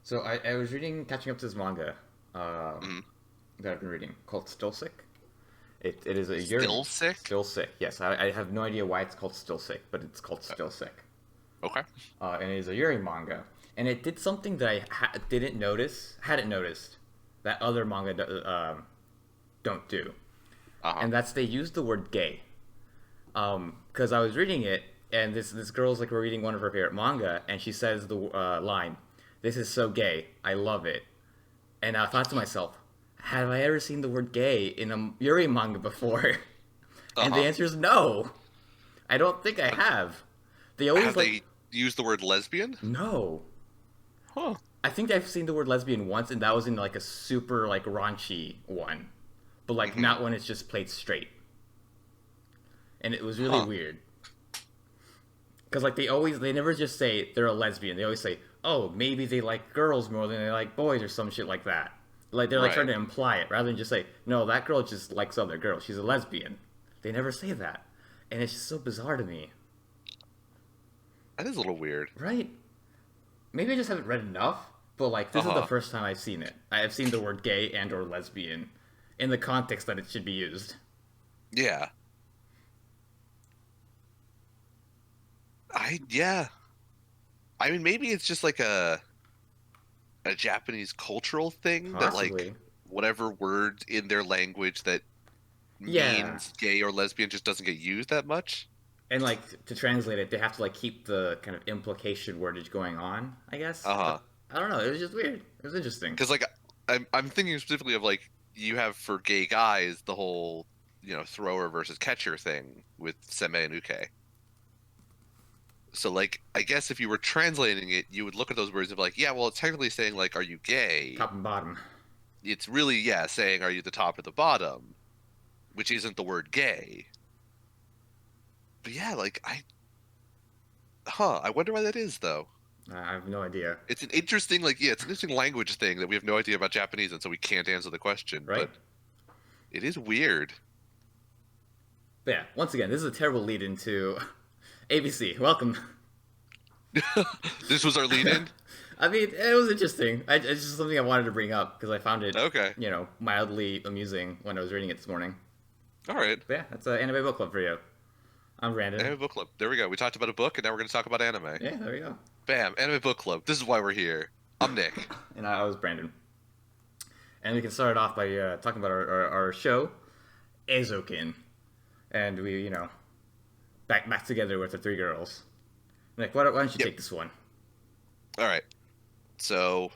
So I was catching up to this manga Mm. that I've been reading called Still Sick. It is a Yuri. Still sick? Still Sick. Yes, I have no idea why it's called Still Sick, but it's called Uh, Still Sick. Okay. And it is a Yuri manga. And it did something that hadn't noticed, that other manga don't do. Uh-huh. And that's they use the word gay. Because I was reading it, and this girl's like reading one of her favorite manga, and she says the line, "This is so gay. I love it." And I thought to myself, have I ever seen the word gay in a Yuri manga before? And the Uh-huh. answer is no. I don't think I have. They always Have like they used the word lesbian? no. Huh. I think I've seen the word lesbian once, and that was in like a super like raunchy one, but like Mm-hmm. not when it's just played straight, and it was really Huh. weird. Because like they never just say they're a lesbian. They always say, oh, maybe they like girls more than they like boys or some shit like that. Like they're like trying Right. to imply it rather than just say, no, that girl just likes other girls. She's a lesbian. They never say that, and it's just so bizarre to me, That is a little weird. right? Maybe I just haven't read enough, but like this is the Uh-huh. first time I've seen it. I have seen the word gay and or lesbian in the context that it should be used. Yeah. Yeah. I mean, maybe it's just like a Japanese cultural thing that like Possibly. whatever word in their language that Yeah. means gay or lesbian just doesn't get used that much. And like to translate it, they have to like keep the kind of implication wordage going on, I guess. Uh-huh. I don't know. It was just weird. It was interesting. Because like I'm thinking specifically of like you have for gay guys the whole thrower versus catcher thing with Seme and Uke. So like I guess if you were translating it, you would look at those words and be like, yeah, well, it's technically saying like, are you gay? Top and bottom. It's really saying are you the top or the bottom, which isn't the word gay. But yeah, like I wonder why that is though. I have no idea. It's an interesting it's an interesting language thing that we have no idea about Japanese, and so we can't answer the question. Right? But it is weird. But yeah, once again, this is a terrible lead into ABC. Welcome. This was our lead in. I mean, it was interesting. It's just something I wanted to bring up because I found it, Okay. mildly amusing when I was reading it this morning. All right. But yeah, that's an anime book club for you. I'm Brandon. Anime book club. There we go. We talked about a book, and now we're going to talk about anime. Yeah, there we go. Bam. Anime book club. This is why we're here. I'm Nick. And I was Brandon. And we can start it off by talking about our show, Ezokin. And we, back together with the three girls. Nick, why don't you Yep. take this one? All right. So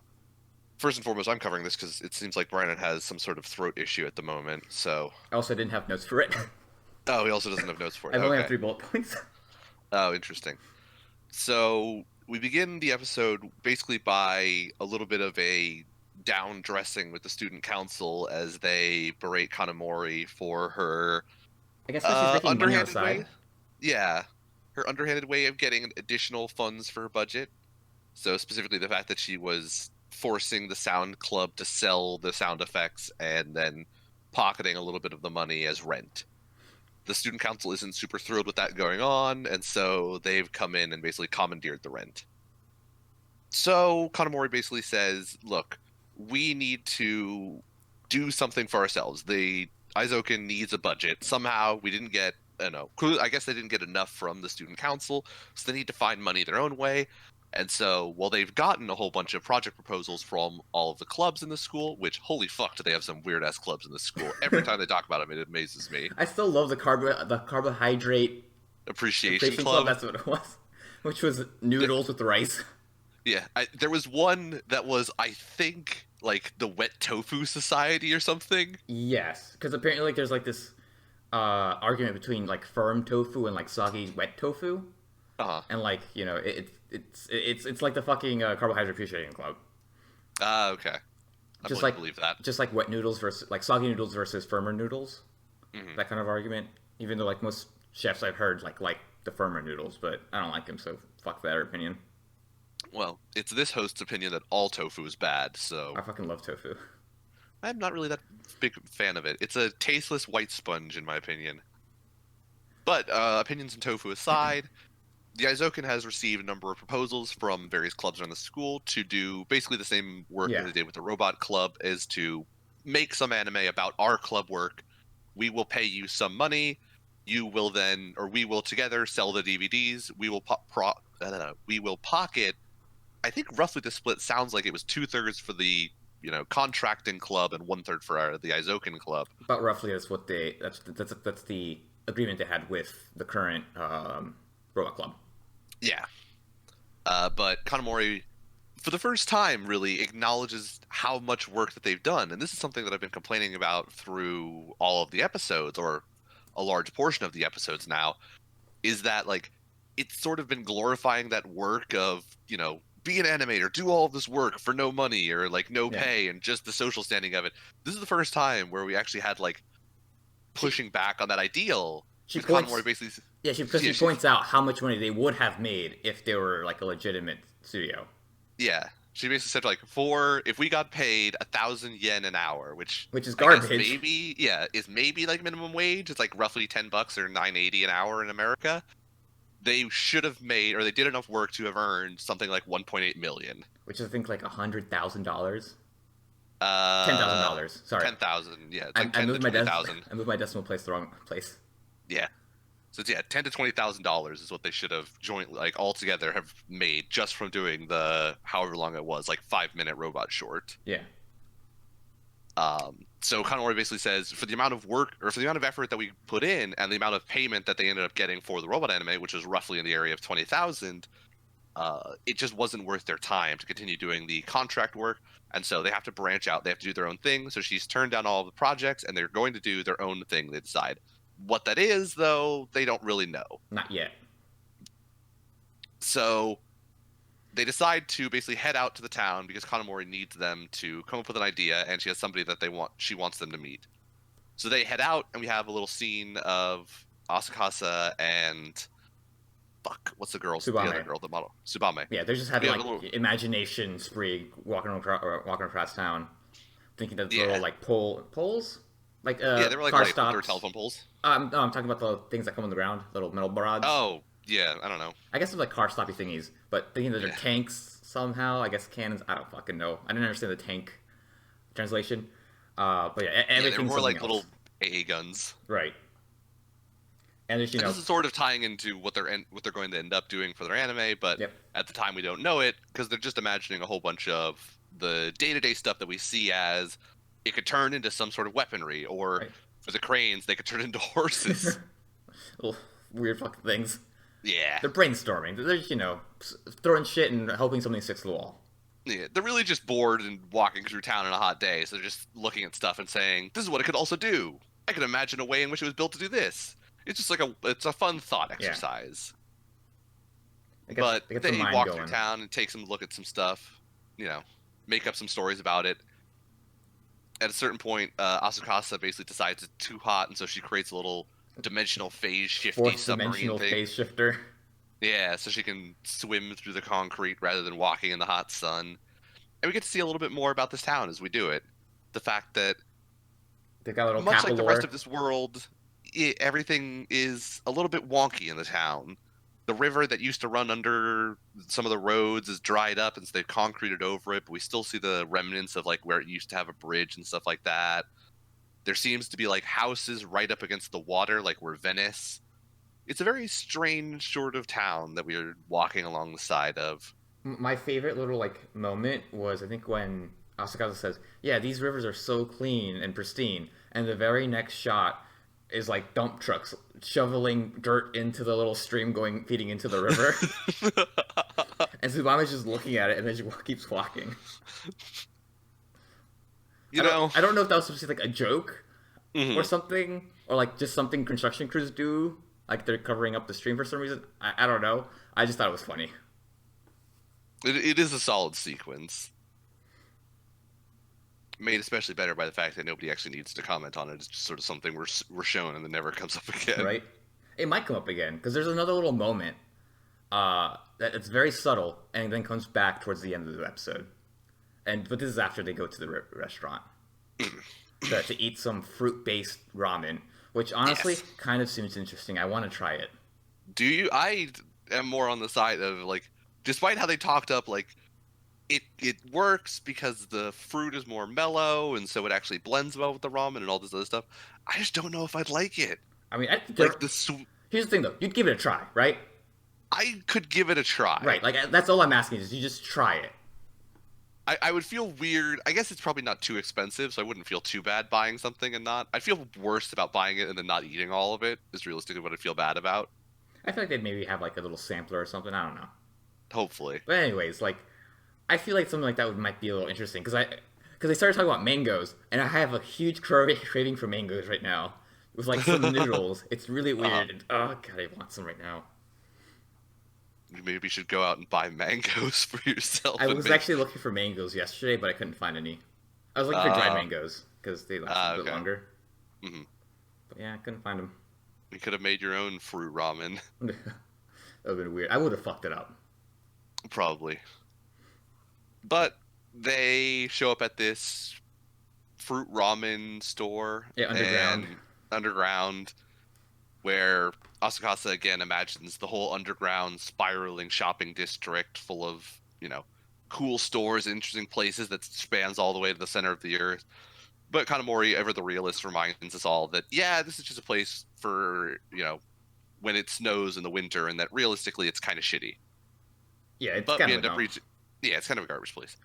first and foremost, I'm covering this because it seems like Brandon has some sort of throat issue at the moment. So I also didn't have notes for it. oh, he also doesn't have notes for I it. only have Okay. 3 bullet points. Oh, interesting. So we begin the episode basically by a little bit of a down dressing with the student council as they berate Kanamori for her I guess because she's making money on the underhanded side. way. Yeah, her underhanded way of getting additional funds for her budget. So specifically the fact that she was forcing the sound club to sell the sound effects and then pocketing a little bit of the money as rent. The student council isn't super thrilled with that going on, and so they've come in and basically commandeered the rent. So Kanamori basically says, "Look, we need to do something for ourselves. The Aizoken needs a budget. Somehow we didn't get, I don't know, I guess they didn't get enough from the student council, so they need to find money their own way. And so, while they've gotten a whole bunch of project proposals from all of the clubs in the school, which holy fuck, do they have some weird ass clubs in the school? Every time they talk about them, it amazes me. I still love the carbohydrate Appreciation appreciation club. Club. That's what it was, which was noodles with rice. Yeah, there was one that was, I think, like the Wet Tofu Society or something. Yes, because apparently like there's like this argument between like firm tofu and like soggy wet tofu, Uh-huh. and like it's like the fucking carbohydrate appreciation club. Ah, okay. I'm Just willing like to believe that. just like wet noodles versus like soggy noodles versus firmer noodles. Hmm. That kind of argument. Even though like most chefs I've heard like the firmer noodles, but I don't like them, so fuck their opinion. Well, it's this host's opinion that all tofu is bad, so I fucking love tofu. I'm not really that big fan of it. It's a tasteless white sponge, in my opinion. But opinions on tofu aside, the Aizoken has received a number of proposals from various clubs around the school to do basically the same work that Yeah. they did with the robot club, is to make some anime about our club work. We will pay you some money. You will then, or we will together sell the DVDs. We will pocket. I think roughly the split sounds like it was 2/3 for the contracting club and 1/3 for the Aizoken club. But roughly, that's the agreement they had with the current robot club. Yeah. But Kanamori, for the first time, really acknowledges how much work that they've done. And this is something that I've been complaining about through all of the episodes, or a large portion of the episodes now, is that, like, it's sort of been glorifying that work of, be an animator, do all of this work for no money or, like, no Yeah. pay, and just the social standing of it. This is the first time where we actually had, like, pushing back on that ideal. She With points. Kanamori basically. Yeah, because Yeah, she points out how much money they would have made if they were like a legitimate studio. Yeah, she basically said, like, if we got paid 1,000 yen an hour, which Which is I guess garbage. is maybe like minimum wage. It's like roughly $10 or 9.80 an hour in America. They should have made, or they did enough work to have earned something like 1.8 million. Which is, I think, like $100,000. Uh, $10,000. Sorry, 10,000. Yeah, it's I, like I 10 to moved my 20,000. I moved my decimal place the wrong place. Yeah, so it's, yeah, $10,000 to $20,000 is what they should have jointly, like, all together, have made just from doing the however long it was, like 5-minute robot short. Yeah. So Kanamori basically says, for the amount of work, or for the amount of effort that we put in and the amount of payment that they ended up getting for the robot anime, which was roughly in the area of 20,000, it just wasn't worth their time to continue doing the contract work. And so they have to branch out. They have to do their own thing. So she's turned down all of the projects, and they're going to do their own thing, they decide. What that is, though, they don't really know. Not yet. So they decide to basically head out to the town because Kanamori needs them to come up with an idea, and she has somebody that she wants them to meet. So they head out, and we have a little scene of Asakasa and what's the girl? Tsubame. The other girl, the model, Tsubame. Yeah, they're just having Yeah, like a little- imagination spree walking across town, thinking that Yeah. little like poles, like Yeah, they were like car right stops. under telephone poles. No, I'm talking about the things that come on the ground, little metal rods. Oh, yeah, I don't know. I guess they're like car stoppy thingies, but thinking that they're Yeah. tanks somehow. I guess cannons. I don't fucking know. I didn't understand the tank translation. But yeah, Yeah, they were everything's more something like else. little AA guns. Right. And there's And this is sort of tying into what they're going to end up doing for their anime, but Yep. at the time we don't know it because they're just imagining a whole bunch of the day-to-day stuff that we see as it could turn into some sort of weaponry, or Right. for the cranes they could turn into horses. little weird fucking things. Yeah. They're brainstorming. They're throwing shit and hoping something sticks to the wall. Yeah, they're really just bored and walking through town on a hot day, so they're just looking at stuff and saying, "This is what it could also do. I could imagine a way in which it was built to do this." It's just like it's a fun thought exercise. But they get they the mind walk going. through town and take some look at some stuff, make up some stories about it. At a certain point, Asukasa basically decides it's too hot, and so she creates a little dimensional phase shifty Fourth submarine dimensional thing. phase shifter. Yeah, so she can swim through the concrete rather than walking in the hot sun. And we get to see a little bit more about this town as we do it. The fact that, They've got a little much like the Capalore. rest of this world, everything is a little bit wonky in the town. The river that used to run under some of the roads is dried up, and so they've concreted over it, but we still see the remnants of like where it used to have a bridge and stuff like that. There seems to be like houses right up against the water, like we're Venice. It's a very strange sort of town that we are walking along the side of. My favorite little like moment was, I think, when Asakaza says, "Yeah, these rivers are so clean and pristine," and the very next shot is like dump trucks shoveling dirt into the little stream feeding into the river. And Tsubame's just looking at it, and then she keeps walking. I don't know if that was supposed to be like a joke or something, or like just something construction crews do, like they're covering up the stream for some reason. I don't know. I just thought it was funny. It is a solid sequence. Made especially better by the fact that nobody actually needs to comment on it. It's just sort of something we're shown and then never comes up again. Right? It might come up again, because there's another little moment that it's very subtle, and then comes back towards the end of the episode. But this is after they go to the restaurant to eat some fruit-based ramen, which honestly Yes. kind of seems interesting. I want to try it. Do you? am more on the side of like, despite how they talked up like it works because the fruit is more mellow and so it actually blends well with the ramen and all this other stuff. I just don't know if I'd like it. I mean, I think Like here's the thing though, you'd give it a try, right? I could give it a try. Right. Like that's all I'm asking is you just try it. I would feel weird. I guess it's probably not too expensive, so I wouldn't feel too bad buying something and not. I'd feel worse about buying it and then not eating all of it. Is realistically what I'd feel bad about. I feel like they'd maybe have like a little sampler or something. I don't know. Hopefully. But anyways, like I feel like something like that might be a little interesting because they started talking about mangoes, and I have a huge craving for mangoes right now with like some noodles. It's really weird. And, oh god, I want some right now. You maybe should go out and buy mangoes for yourself. I was actually looking for mangoes yesterday, but I couldn't find any. I was looking for dried mangoes because they last a bit longer. Mm-hmm. But yeah, I couldn't find them. You could have made your own fruit ramen. That would have been weird. I would have fucked it up. Probably. But they show up at this fruit ramen store. Yeah, underground. Underground, where Asukasa again imagines the whole underground spiraling shopping district full of, cool stores, interesting places that spans all the way to the center of the earth. But Kanamori, ever the realist, reminds us all that, yeah, this is just a place for, when it snows in the winter, and that realistically it's kind of shitty. Yeah, it's but kind we of end up reaching. Yeah, it's kind of a garbage place.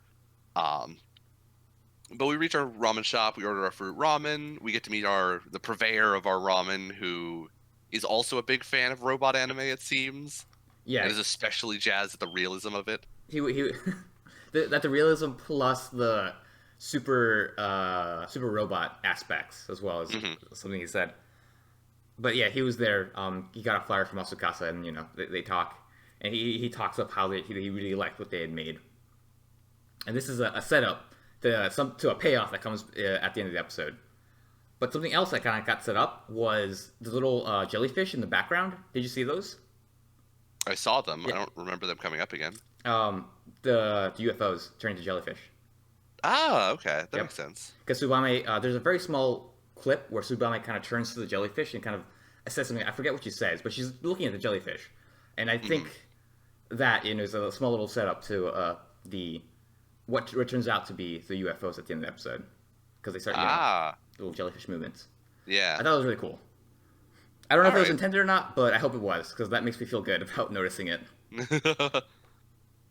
But we reach our ramen shop. We order our fruit ramen. We get to meet the purveyor of our ramen, who is also a big fan of robot anime. It seems. Yeah, and is especially jazzed at the realism of it. He that the realism plus the super robot aspects as well as something he said. But yeah, he was there. He got a flyer from Asukasa, and they talk. And he talks up how he really liked what they had made. And this is a setup to a payoff that comes at the end of the episode. But something else that kind of got set up was the little jellyfish in the background. Did you see those? I saw them. Yeah. I don't remember them coming up again. The UFOs turning to jellyfish. Ah, okay. That makes sense. Because Tsubame, there's a very small clip where Tsubame kind of turns to the jellyfish and kind of says something. I forget what she says, but she's looking at the jellyfish. And I think that is a small little setup to what turns out to be the UFOs at the end of the episode, because they start little jellyfish movements. Yeah, I thought it was really cool. I don't know if it was intended or not, but I hope it was, because that makes me feel good about noticing it.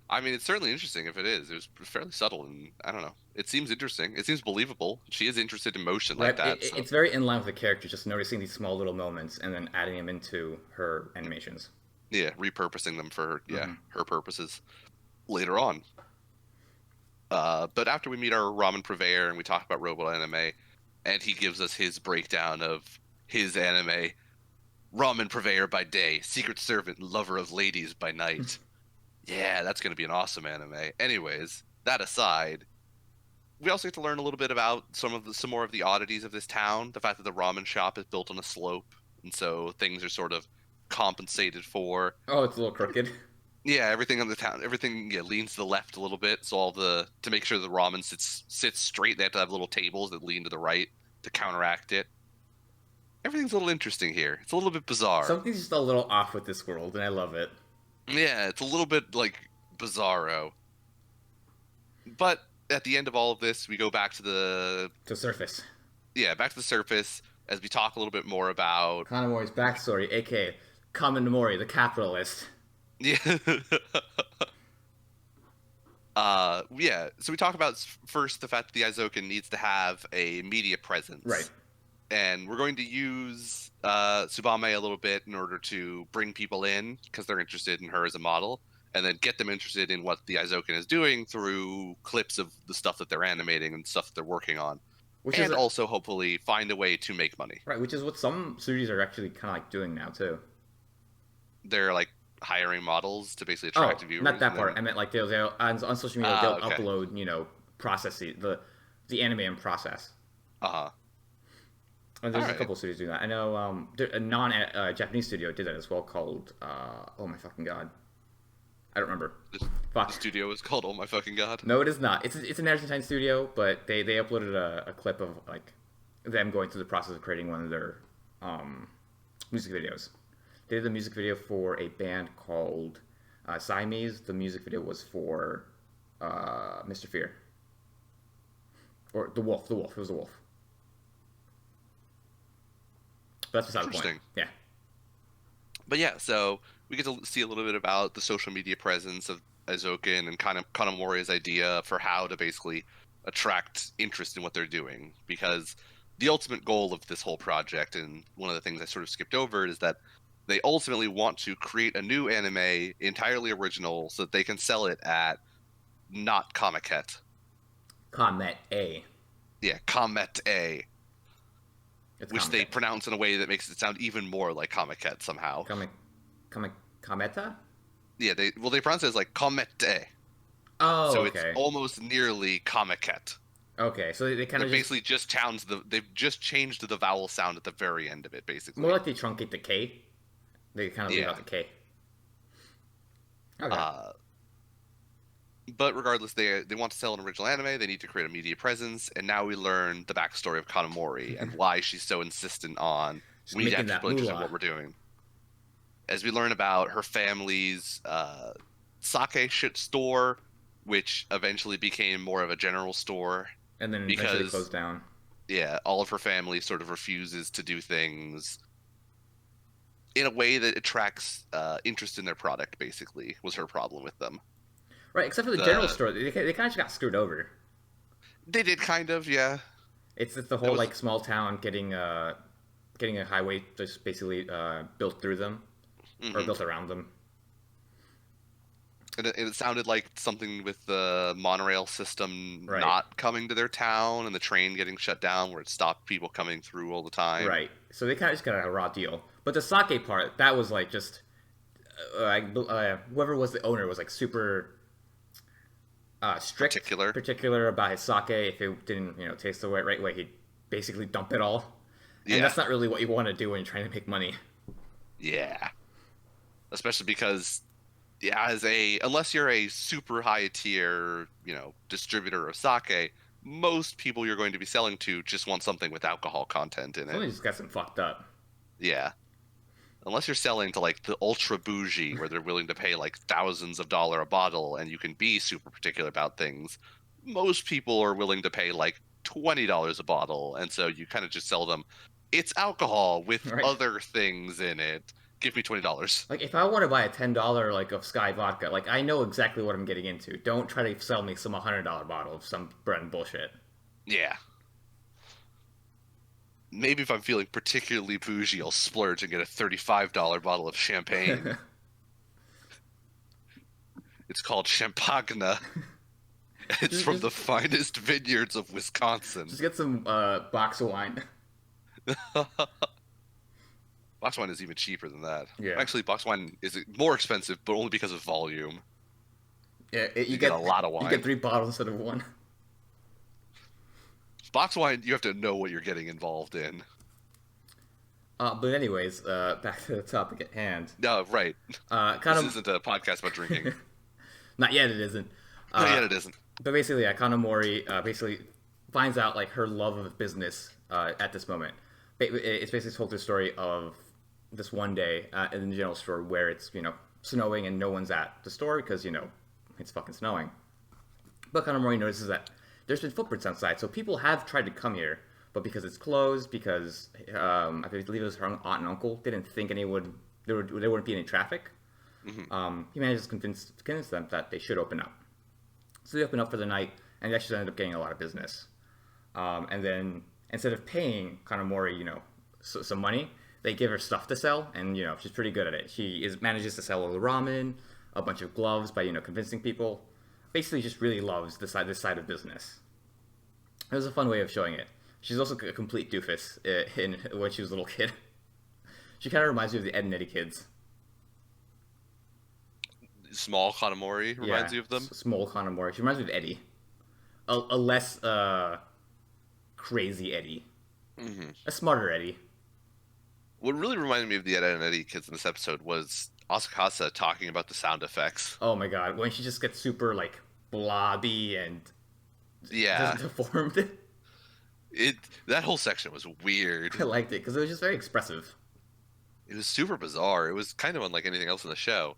I mean, it's certainly interesting if it is. It was fairly subtle, and I don't know. It seems interesting. It seems believable. She is interested in motion like that. It's very in line with the character, just noticing these small little moments and then adding them into her animations. Yeah, repurposing them for her purposes later on. But after we meet our ramen purveyor and we talk about robot anime, and he gives us his breakdown of his anime, ramen purveyor by day, secret servant, lover of ladies by night. Yeah, that's going to be an awesome anime. Anyways, that aside, we also get to learn a little bit about some more of the oddities of this town. The fact that the ramen shop is built on a slope, and so things are sort of compensated for. Oh, it's a little crooked. Yeah, everything on the town, leans to the left a little bit. So to make sure the ramen sits straight, they have to have little tables that lean to the right to counteract it. Everything's a little interesting here. It's a little bit bizarre. Something's just a little off with this world, and I love it. Yeah, it's a little bit like bizarro. But at the end of all of this, we go back to the surface. Yeah, back to the surface as we talk a little bit more about Kanamori's backstory, aka Kanamori, the capitalist. Yeah. Yeah. So we talk about first the fact that the Aizoken needs to have a media presence. Right. And we're going to use Tsubame a little bit in order to bring people in because they're interested in her as a model, and then get them interested in what the Aizoken is doing through clips of the stuff that they're animating and stuff that they're working on. Also hopefully find a way to make money. Right, which is what some studios are actually kind of like doing now too. They're like hiring models to basically attract viewers. Not that part. I meant like they'll on social media they'll upload processes the anime in process. And there's a couple of studios doing that. I know a non-Japanese studio did that as well called oh my fucking god, I don't remember. The studio is called Oh My Fucking God. No, it is not. It's an Argentine studio, but they uploaded a clip of like them going through the process of creating one of their music videos. They did the music video for a band called Siamese. The music video was for Mr. Fear. Or The Wolf. The Wolf. It was The Wolf. But that's beside the point. Interesting. Yeah. But yeah, so we get to see a little bit about the social media presence of Azoken and kind of Kanamori's idea for how to basically attract interest in what they're doing. Because the ultimate goal of this whole project, and one of the things I sort of skipped over, is that they ultimately want to create a new anime entirely original so that they can sell it at not Comiket. Comet A. Yeah, Comet A. It's Which they Comet. pronounce in a way that makes it sound even more like Comiket somehow. Cometa? Yeah, they pronounce it as like Comete. Oh, So okay. it's almost nearly Comiket. Okay, so they kind They of basically just they've just changed the vowel sound at the very end of it, basically. more like they truncate the K. They kind of leave Yeah. out the K. Okay. But regardless, they want to sell an original anime. They need to create a media presence, and now we learn the backstory of Kanamori and why she's so insistent on Just we need to making have that people interested in moolah. what we're doing. As we learn about her family's sake shit store, which eventually became more of a general store And then eventually because closed down. yeah, all of her family sort of refuses to do things in a way that attracts interest in their product. Basically, was her problem with them. Right, except for the general store. They kind of just got screwed over. They did kind of, yeah. It's the whole like small town getting a highway just basically built through them or Mhm. built around them. And it sounded like something with the monorail system Right. not coming to their town and the train getting shut down, where it stopped people coming through all the time. Right. So they kind of just got a raw deal. But the sake part, that was like just whoever was the owner was like super strict, particular about his sake. If it didn't, taste the right way, he'd basically dump it all. Yeah. And that's not really what you want to do when you're trying to make money. Yeah. Especially because, yeah, unless you're a super high tier, distributor of sake, most people you're going to be selling to just want something with alcohol content in Somebody it. just got some fucked up. Yeah. Unless you're selling to like the ultra bougie where they're willing to pay like thousands of dollars a bottle and you can be super particular about things, most people are willing to pay like $20 a bottle, and so you kind of just sell them it's alcohol with Right. other things in it. Give me $20. Like if I want to buy a $10 like of Sky vodka, like I know exactly what I'm getting into. Don't try to sell me some $100 bottle of some brand bullshit. Yeah. Maybe if I'm feeling particularly bougie, I'll splurge and get a $35 bottle of champagne. It's called Champagne. It's from the finest vineyards of Wisconsin. Just get some box of wine. Box wine is even cheaper than that. Yeah. Actually, box wine is more expensive, but only because of volume. Yeah, You get a lot of wine. You get 3 bottles instead of 1. Box wine, you have to know what you're getting involved in. But anyways, back to the topic at hand. No, right. This isn't a podcast about drinking. Not yet, it isn't. Not yet, it isn't. But basically, yeah, Kanamori basically finds out like her love of business at this moment. It's basically told the story of this one day in the general store where it's snowing and no one's at the store because it's fucking snowing. But Kanamori notices that there's been footprints outside, so people have tried to come here, but because it's closed, because I believe it was her aunt and uncle didn't think there wouldn't be any traffic. Mm-hmm. He managed to convince them that they should open up. So they open up for the night, and they actually ended up getting a lot of business. And then instead of paying Kanamori, some money, they give her stuff to sell, and she's pretty good at it. She manages to sell all the ramen, a bunch of gloves by convincing people. Basically, just really loves this side of business. It was a fun way of showing it. She's also a complete doofus when she was a little kid. She kind of reminds me of the Ed and Eddie kids. Small Kanamori reminds you of them? Small Kanamori. She reminds me of Eddie. A less crazy Eddie. Mm-hmm. A smarter Eddie. What really reminded me of the Ed and Eddie kids in this episode was Asakasa talking about the sound effects. Oh my god, when she just gets super like blobby and yeah, deformed. That whole section was weird. I liked it because it was just very expressive. It was super bizarre. It was kind of unlike anything else in the show.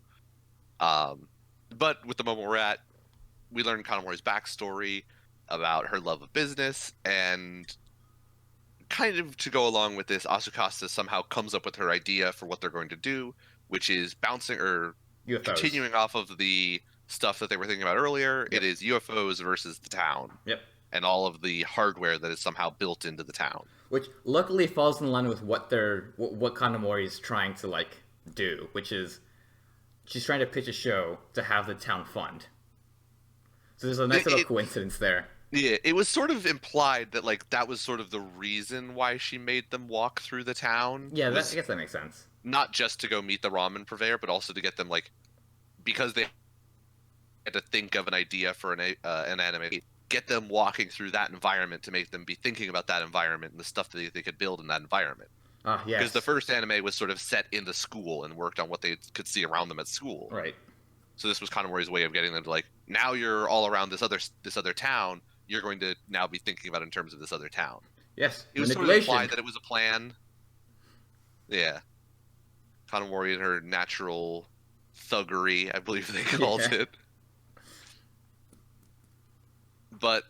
Um, but with the moment we're at, we learn Kanamori's backstory about her love of business, and kind of to go along with this, Asukasa somehow comes up with her idea for what they're going to do, which is bouncing or UFOs. continuing off of the stuff that they were thinking about earlier. It Yep. is UFOs versus the town Yep. and all of the hardware that is somehow built into the town. Which luckily falls in line with what Kanamori is trying to like do, which is she's trying to pitch a show to have the town fund. So there's a nice It, little it coincidence there. yeah, it was sort of implied that like that was sort of the reason why she made them walk through the town Yeah, I was guess that makes sense. not just to go meet the ramen purveyor, but also to get them like because they had to think of an idea for an anime, get them walking through that environment to make them be thinking about that environment and the stuff that they could build in that environment. Ah, Because the yes. first anime was sort of set in the school and worked on what they could see around them at school. Right. So this was Kanamori's way of getting them to like, now you're all around this other town. You're going to now be thinking about it in terms of this other town. Yes. It was sort of Manipulation. implied that it was a plan. Yeah, Kanamori and her natural thuggery, I believe they called Yeah. it. But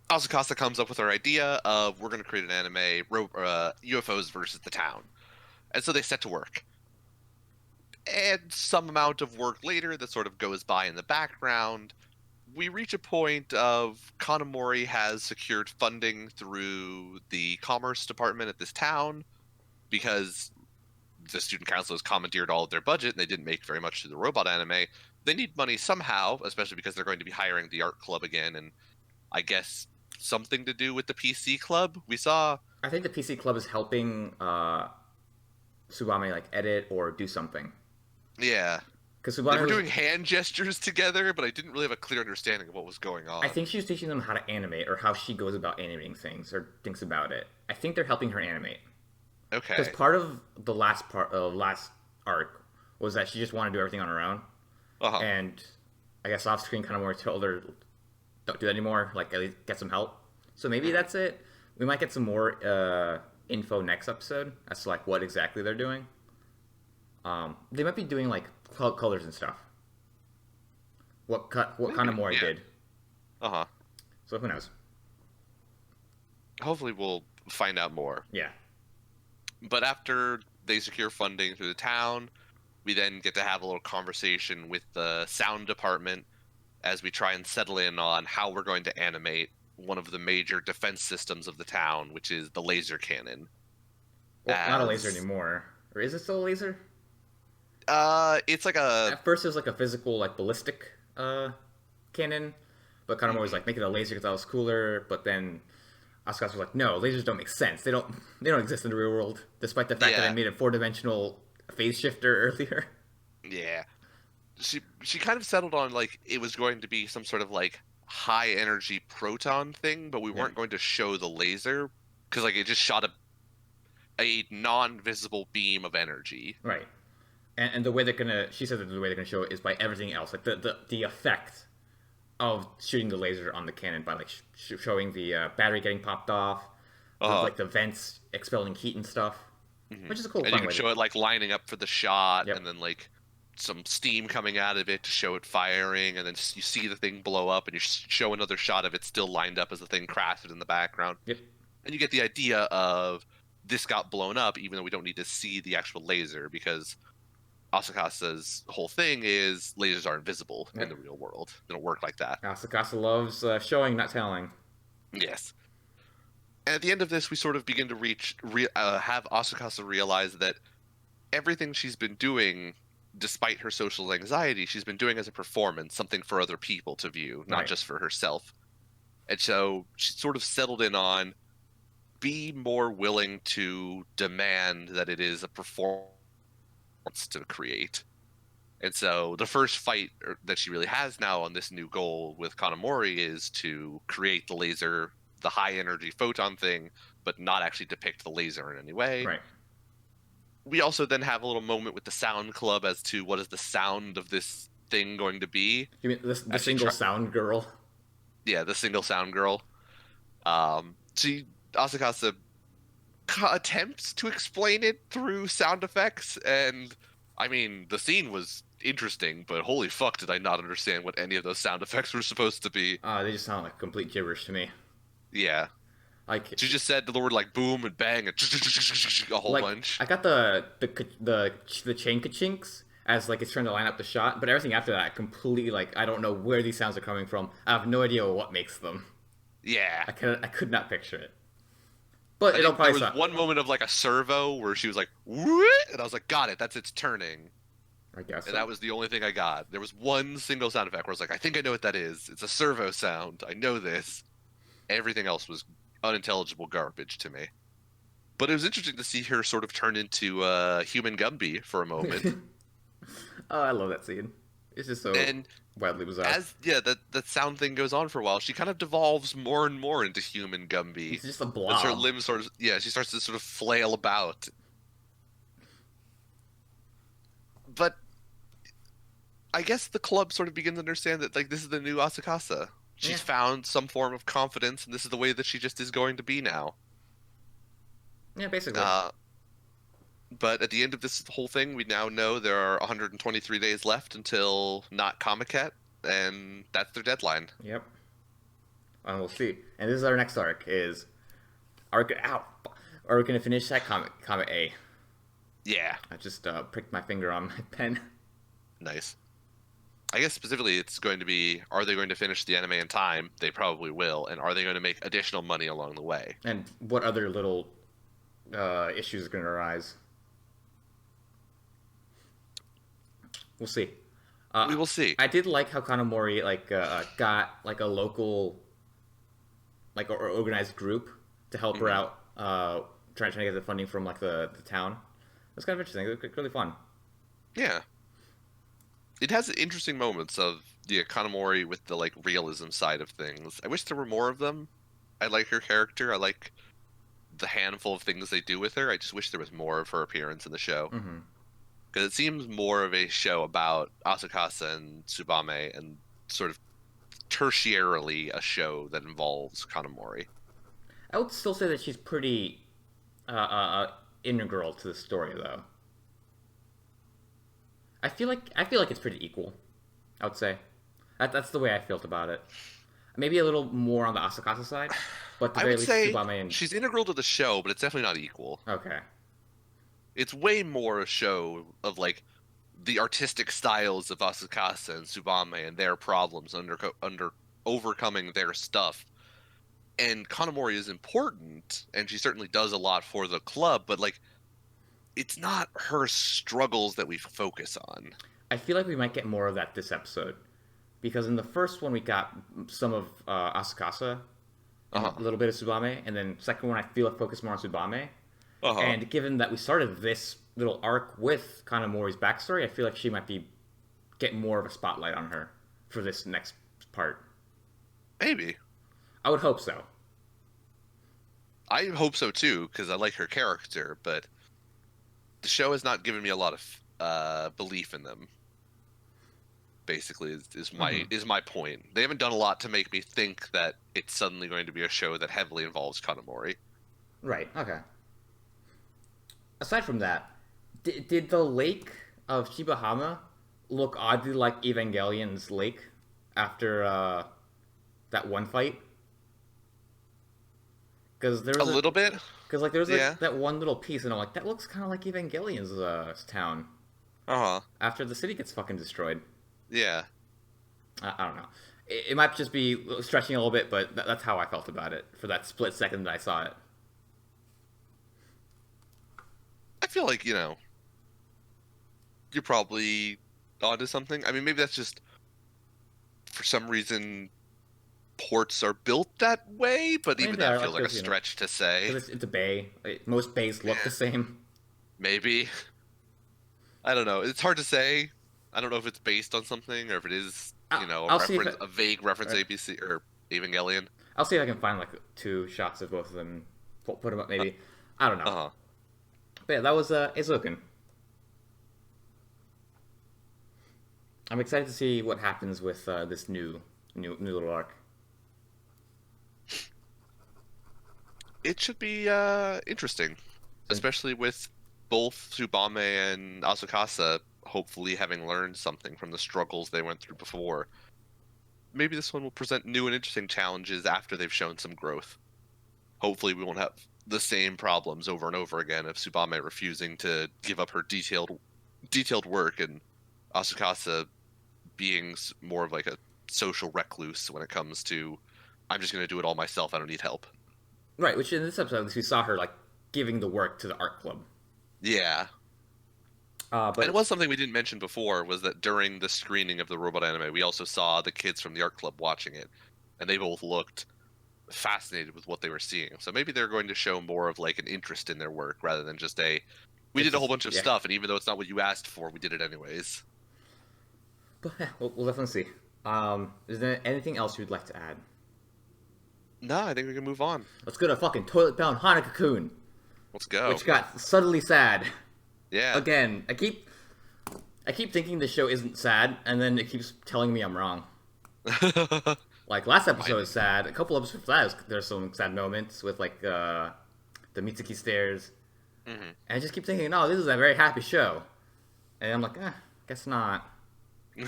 Asukasa comes up with her idea of we're going to create an anime, UFOs versus the town. And so they set to work. And some amount of work later that sort of goes by in the background, we reach a point of Kanamori has secured funding through the commerce department at this town because the student council has commandeered all of their budget and they didn't make very much to the robot anime. They need money somehow, especially because they're going to be hiring the art club again, and I guess something to do with the PC club. We saw, I think the PC Club is helping Subame like edit or do something. yeah, Because they Subame were was, doing hand gestures together, but I didn't really have a clear understanding of what was going on. I think she's teaching them how to animate or how she goes about animating things or thinks about it. I think they're helping her animate. Because Okay. part of the last arc was that she just wanted to do everything on her own, Uh-huh. and I guess off screen kind of more told her, "Don't do that anymore. Like at least get some help." So maybe that's it. We might get some more info next episode as to like what exactly they're doing. They might be doing like colors and stuff. What kind of Maybe, more I yeah. did. Uh-huh. So who knows? Hopefully we'll find out more. Yeah. But after they secure funding through the town, we then get to have a little conversation with the sound department as we try and settle in on how we're going to animate one of the major defense systems of the town, which is the laser cannon. Well, not a laser As anymore. Or is it still a laser? it's like a At first, it was like a physical, like ballistic cannon, but kind of always like make it a laser because that was cooler. But then Asuka was like, no, lasers don't make sense. They don't exist in the real world, despite the fact that I yeah, made a 4-dimensional phase shifter earlier. yeah. She kind of settled on like it was going to be some sort of like high energy proton thing, but we Yeah. weren't going to show the laser because like it just shot a non-visible beam of energy. Right. And the way they're gonna, she said that the way they're gonna show it is by everything else, like the effect of shooting the laser on the cannon by like showing the battery getting popped off, Uh, like the vents expelling heat and stuff, mhm. which is a cool And you fun can way. show it like lining up for the shot, Yep. and then like some steam coming out of it to show it firing, and then you see the thing blow up, and you show another shot of it still lined up as the thing crashes in the background, Yep. and you get the idea of this got blown up, even though we don't need to see the actual laser because Asakasa's whole thing is lasers are invisible in Yep. the real world. They don't work like that. Asakasa loves showing, not telling. Yes. And at the end of this, we sort of begin to have Asukasa realize that everything she's been doing, despite her social anxiety, she's been doing as a performance, something for other people to view, not Right. just for herself. And so she sort of settled in on be more willing to demand that it is a performance to create. And so the first fight that she really has now on this new goal with Kanamori is to create the laser, the high energy photon thing, but not actually depict the laser in any way. Right. We also then have a little moment with the sound club as to what is the sound of this thing going to be. You mean the Actually, single sound girl? Yeah, the single sound girl. Asakasa attempts to explain it through sound effects, and I mean, the scene was interesting, but holy fuck, did I not understand what any of those sound effects were supposed to be. They just sound like complete gibberish to me. Yeah. Like, She just said the word like boom and bang and a whole like bunch. I got the chain ka-chinks as like it's trying to line up the shot, but everything after that completely like I don't know where these sounds are coming from. I have no idea what makes them. Yeah. I could not picture it. But I it'll think there probably was sound. one moment of like a servo where she was like, "What?" And I was like, got it, that's its turning. I guess And so. that was the only thing I got. There was one single sound effect where I was like, I think I know what that is. It's a servo sound. I know this. Everything else was unintelligible garbage to me. But it was interesting to see her sort of turn into human Gumby for a moment. Oh, I love that scene. It's just so And wildly bizarre. as that sound thing goes on for a while, she kind of devolves more and more into human Gumby. It's just a As her blob. limbs sort of she starts to sort of flail about. But I guess the club sort of begins to understand that like this is the new Asakasa. Yeah, She's found some form of confidence, and this is the way that she just is going to be now. yeah, basically. Uh, but at the end of this whole thing, we now know there are 123 days left until not Comiket, and that's their deadline. Yep. And we'll see. And this is our next arc. Is arc ow? Are we gonna finish that comic A? Yeah, I just pricked my finger on my pen. nice. I guess specifically it's going to be, are they going to finish the anime in time? They probably will. And are they going to make additional money along the way? And what other little issues are gonna arise? We'll see. We will see. I did like how Kanamori like got like a local like or organized group to help her Hmm. out, trying to get the funding from like the town. It was kind of interesting. It was really fun. Yeah. It has interesting moments of the Economori with the like realism side of things. I wish there were more of them. I like her character. I like the handful of things they do with her. I just wish there was more of her appearance in the show. Hmm. Because it seems more of a show about Asukasa and Tsubame and sort of tertiarily a show that involves Kanamori. I would still say that she's pretty integral to the story, though. I feel like it's pretty equal. I would say that's the way I felt about it. Maybe a little more on the Asakasa side, but at the I very would least say Tsubame and she's integral to the show, but it's definitely not equal. okay, It's way more a show of like the artistic styles of Asukasa and Tsubame and their problems under overcoming their stuff. And Kanamori is important, and she certainly does a lot for the club, but like it's not her struggles that we focus on. I feel like we might get more of that this episode because in the first one we got some of Asakasa and a Uh-huh. little bit of Tsubame, and then second one I feel like focused more on Tsubame. Uh-huh. And given that we started this little arc with Kanamori's backstory, I feel like she might be get more of a spotlight on her for this next part. Maybe. I would hope so. I hope so too, because I like her character, but the show has not given me a lot of belief in them. Basically, is my Hmm. is my point. They haven't done a lot to make me think that it's suddenly going to be a show that heavily involves Kanamori. Right. Okay. Aside from that, did the lake of Shibahama look oddly like Evangelion's lake after that one fight? Because there A was a little bit, because like there was yeah. like that one little piece, and I'm like, that looks kind of like Evangelion's town Uh huh. after the city gets fucking destroyed. Yeah. I don't know. It might just be stretching a little bit, but that's how I felt about it for that split second that I saw it. I feel like you're probably onto something. I mean, maybe that's just for some reason ports are built that way, but I mean, even they that are feels like like a those, stretch to say. because it's a bay. Most bays look the Yeah, same. maybe. I don't know. It's hard to say. I don't know if it's based on something or if it is, a I'll see if reference, a vague reference to right. ABC or Evangelion. I'll see if I can find like two shots of both of them. Put them up maybe. I don't know. Uh-huh. But yeah, that was Izuken. I'm excited to see what happens with this new little arc. It should be interesting, So, especially with both Tsubame and Asukasa hopefully having learned something from the struggles they went through before. Maybe this one will present new and interesting challenges after they've shown some growth. Hopefully, we won't have the same problems over and over again of Tsubame refusing to give up her detailed work and Asukasa being more of like a social recluse when it comes to I'm just going to do it all myself. I don't need help. right, which in this episode, at least we saw her like giving the work to the art club. Yeah. And it But was something we didn't mention before was that during the screening of the robot anime, we also saw the kids from the art club watching it, and they both looked fascinated with what they were seeing. So maybe they're going to show more of like an interest in their work rather than just we it's did a whole just bunch of yeah. stuff, and even though it's not what you asked for, we did it anyways. But yeah, we'll definitely see. Is there anything else you'd like to add? No, I think we can move on. Let's go to fucking Toilet Bound Hanaka-kun, Let's go. which got subtly sad. Yeah. Again, I keep thinking the show isn't sad, and then it keeps telling me I'm wrong. Like last episode was sad. A couple episodes before that, there's some sad moments with like the Mitsuki stairs, Mhm. and I just keep thinking, no, this is a very happy show, and I'm like, guess not.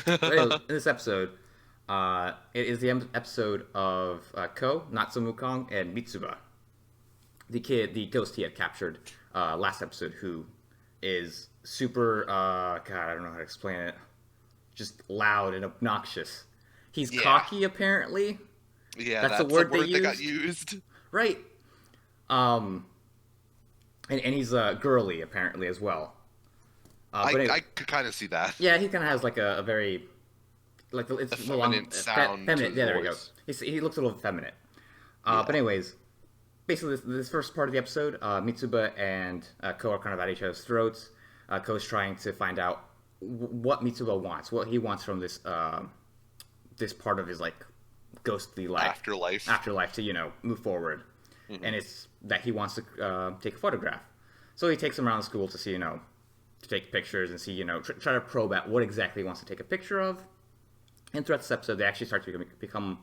But anyway, in this episode, it is the episode of Ko, Natsumukong, and Mitsuba, the ghost he had captured last episode, who is super, God, I don't know how to explain it, just loud and obnoxious. He's Yeah. cocky, apparently. Yeah, That's that's the word they that got used. used. Right. And he's girly, apparently, as well. But anyway, I could kind of see that. yeah, he kind of has like a very like it's A feminine sound to feminine. his Yeah, there we go. voice. He looks a little effeminate. Yeah. But anyways, basically this first part of the episode, Mitsuba and Ko are kind of at each other's throats. Ko's trying to find out what Mitsuba wants, what he wants from this this part of his like ghostly life, afterlife to move forward. Mhm. And it's that he wants to take a photograph. So he takes him around the school to see to take pictures and see try to probe at what exactly he wants to take a picture of. And throughout this episode, they actually start to become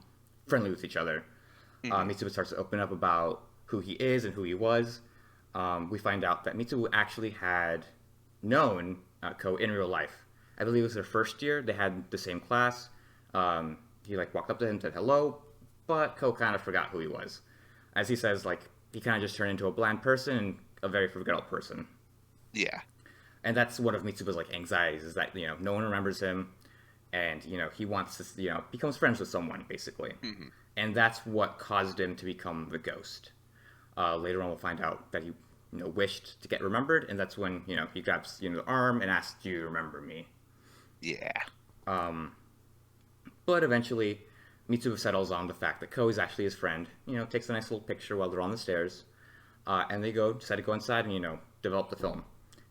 friendly with each other. Mitsuba starts to open up about who he is and who he was. We find out that Mitsuba actually had known Ko in real life. I believe it was their first year. They had the same class. He like walked up to him, said hello, but Ko kind of forgot who he was. As he says, like he kind of just turned into a bland person and a very forgettable person. Yeah. And that's one of Mitsuba's like anxieties is that no one remembers him, and he wants to becomes friends with someone basically, and that's what caused him to become the ghost. Later on, we'll find out that he wished to get remembered, and that's when he grabs the arm and asks, "Do you remember me?" Yeah. But eventually, Mitsuba settles on the fact that Ko is actually his friend. Takes a nice little picture while they're on the stairs, and they decide to go inside and develop the film.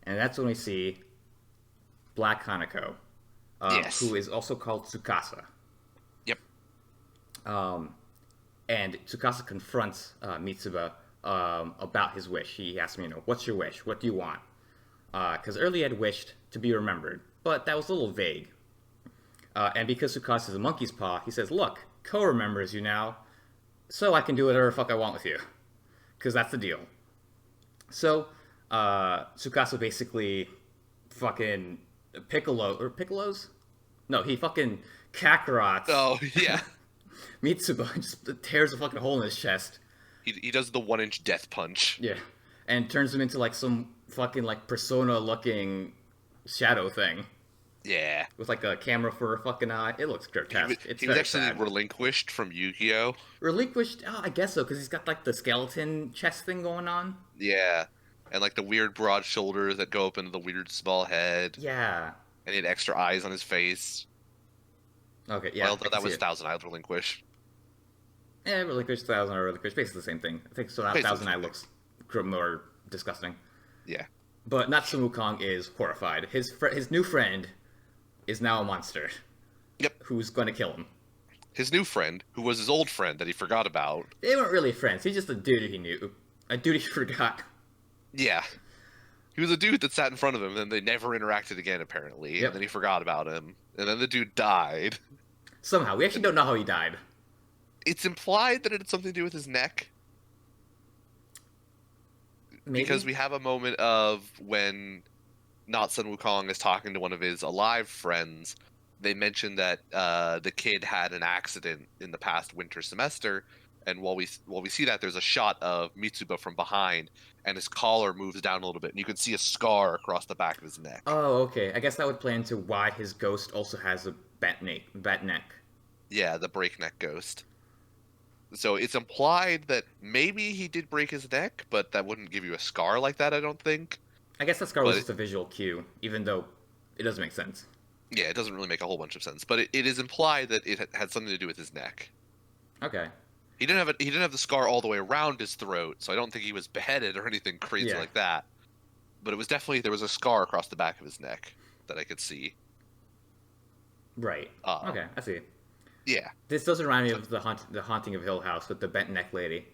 And that's when we see Black Hanako, Yes. who is also called Tsukasa. Yep. And Tsukasa confronts Mitsuba about his wish. He asks me, what's your wish? What do you want? Because earlier he had wished to be remembered, but that was a little vague. And because Tsukasa is a monkey's paw, he says, look, Ko remembers you now, so I can do whatever the fuck I want with you. Because that's the deal. So, Tsukasa basically fucking Piccolos? No, he fucking Kakarots Oh, yeah. Mitsuba and just tears a fucking hole in his chest. He does the 1-inch death punch. Yeah. And turns him into like some fucking like persona looking shadow thing. Yeah. With like a camera for a fucking eye. It looks grotesque. He was actually relinquished from Yu-Gi-Oh! Relinquished? Oh, I guess so, because he's got like the skeleton chest thing going on. Yeah. And like the weird broad shoulders that go up into the weird small head. Yeah. And he had extra eyes on his face. Okay, yeah. Well, that was Thousand Eye Relinquish. Yeah, Relinquish, Thousand Eye Relinquish, basically the same thing. I think so. Thousand Eye looks more disgusting. Yeah. But Natsumukong is horrified. His new friend is now a monster. Yep. Who's going to kill him. His new friend, who was his old friend that he forgot about. They weren't really friends. He's just a dude he knew. A dude he forgot. Yeah. He was a dude that sat in front of him, and then they never interacted again, apparently. Yep. And then he forgot about him. And then the dude died. Somehow. We actually don't know how he died. It's implied that it had something to do with his neck. because Maybe. we have a moment of when not Sun Wukong is talking to one of his alive friends. They mention that the kid had an accident in the past winter semester, and while we see that, there's a shot of Mitsuba from behind, and his collar moves down a little bit, and you can see a scar across the back of his neck. Oh, okay. I guess that would play into why his ghost also has a bat neck. Yeah, the breakneck ghost. So it's implied that maybe he did break his neck, but that wouldn't give you a scar like that, I don't think. I guess that scar was But just a visual cue, even though it doesn't make sense. yeah, it doesn't really make a whole bunch of sense. But it is implied that it had something to do with his neck. Okay. He didn't have the scar all the way around his throat, so I don't think he was beheaded or anything crazy Yeah. like that. But it was definitely there was a scar across the back of his neck that I could see. Right. Uh, Okay, I see. yeah. This does remind me So- of the haunting of Hill House with the bent neck lady.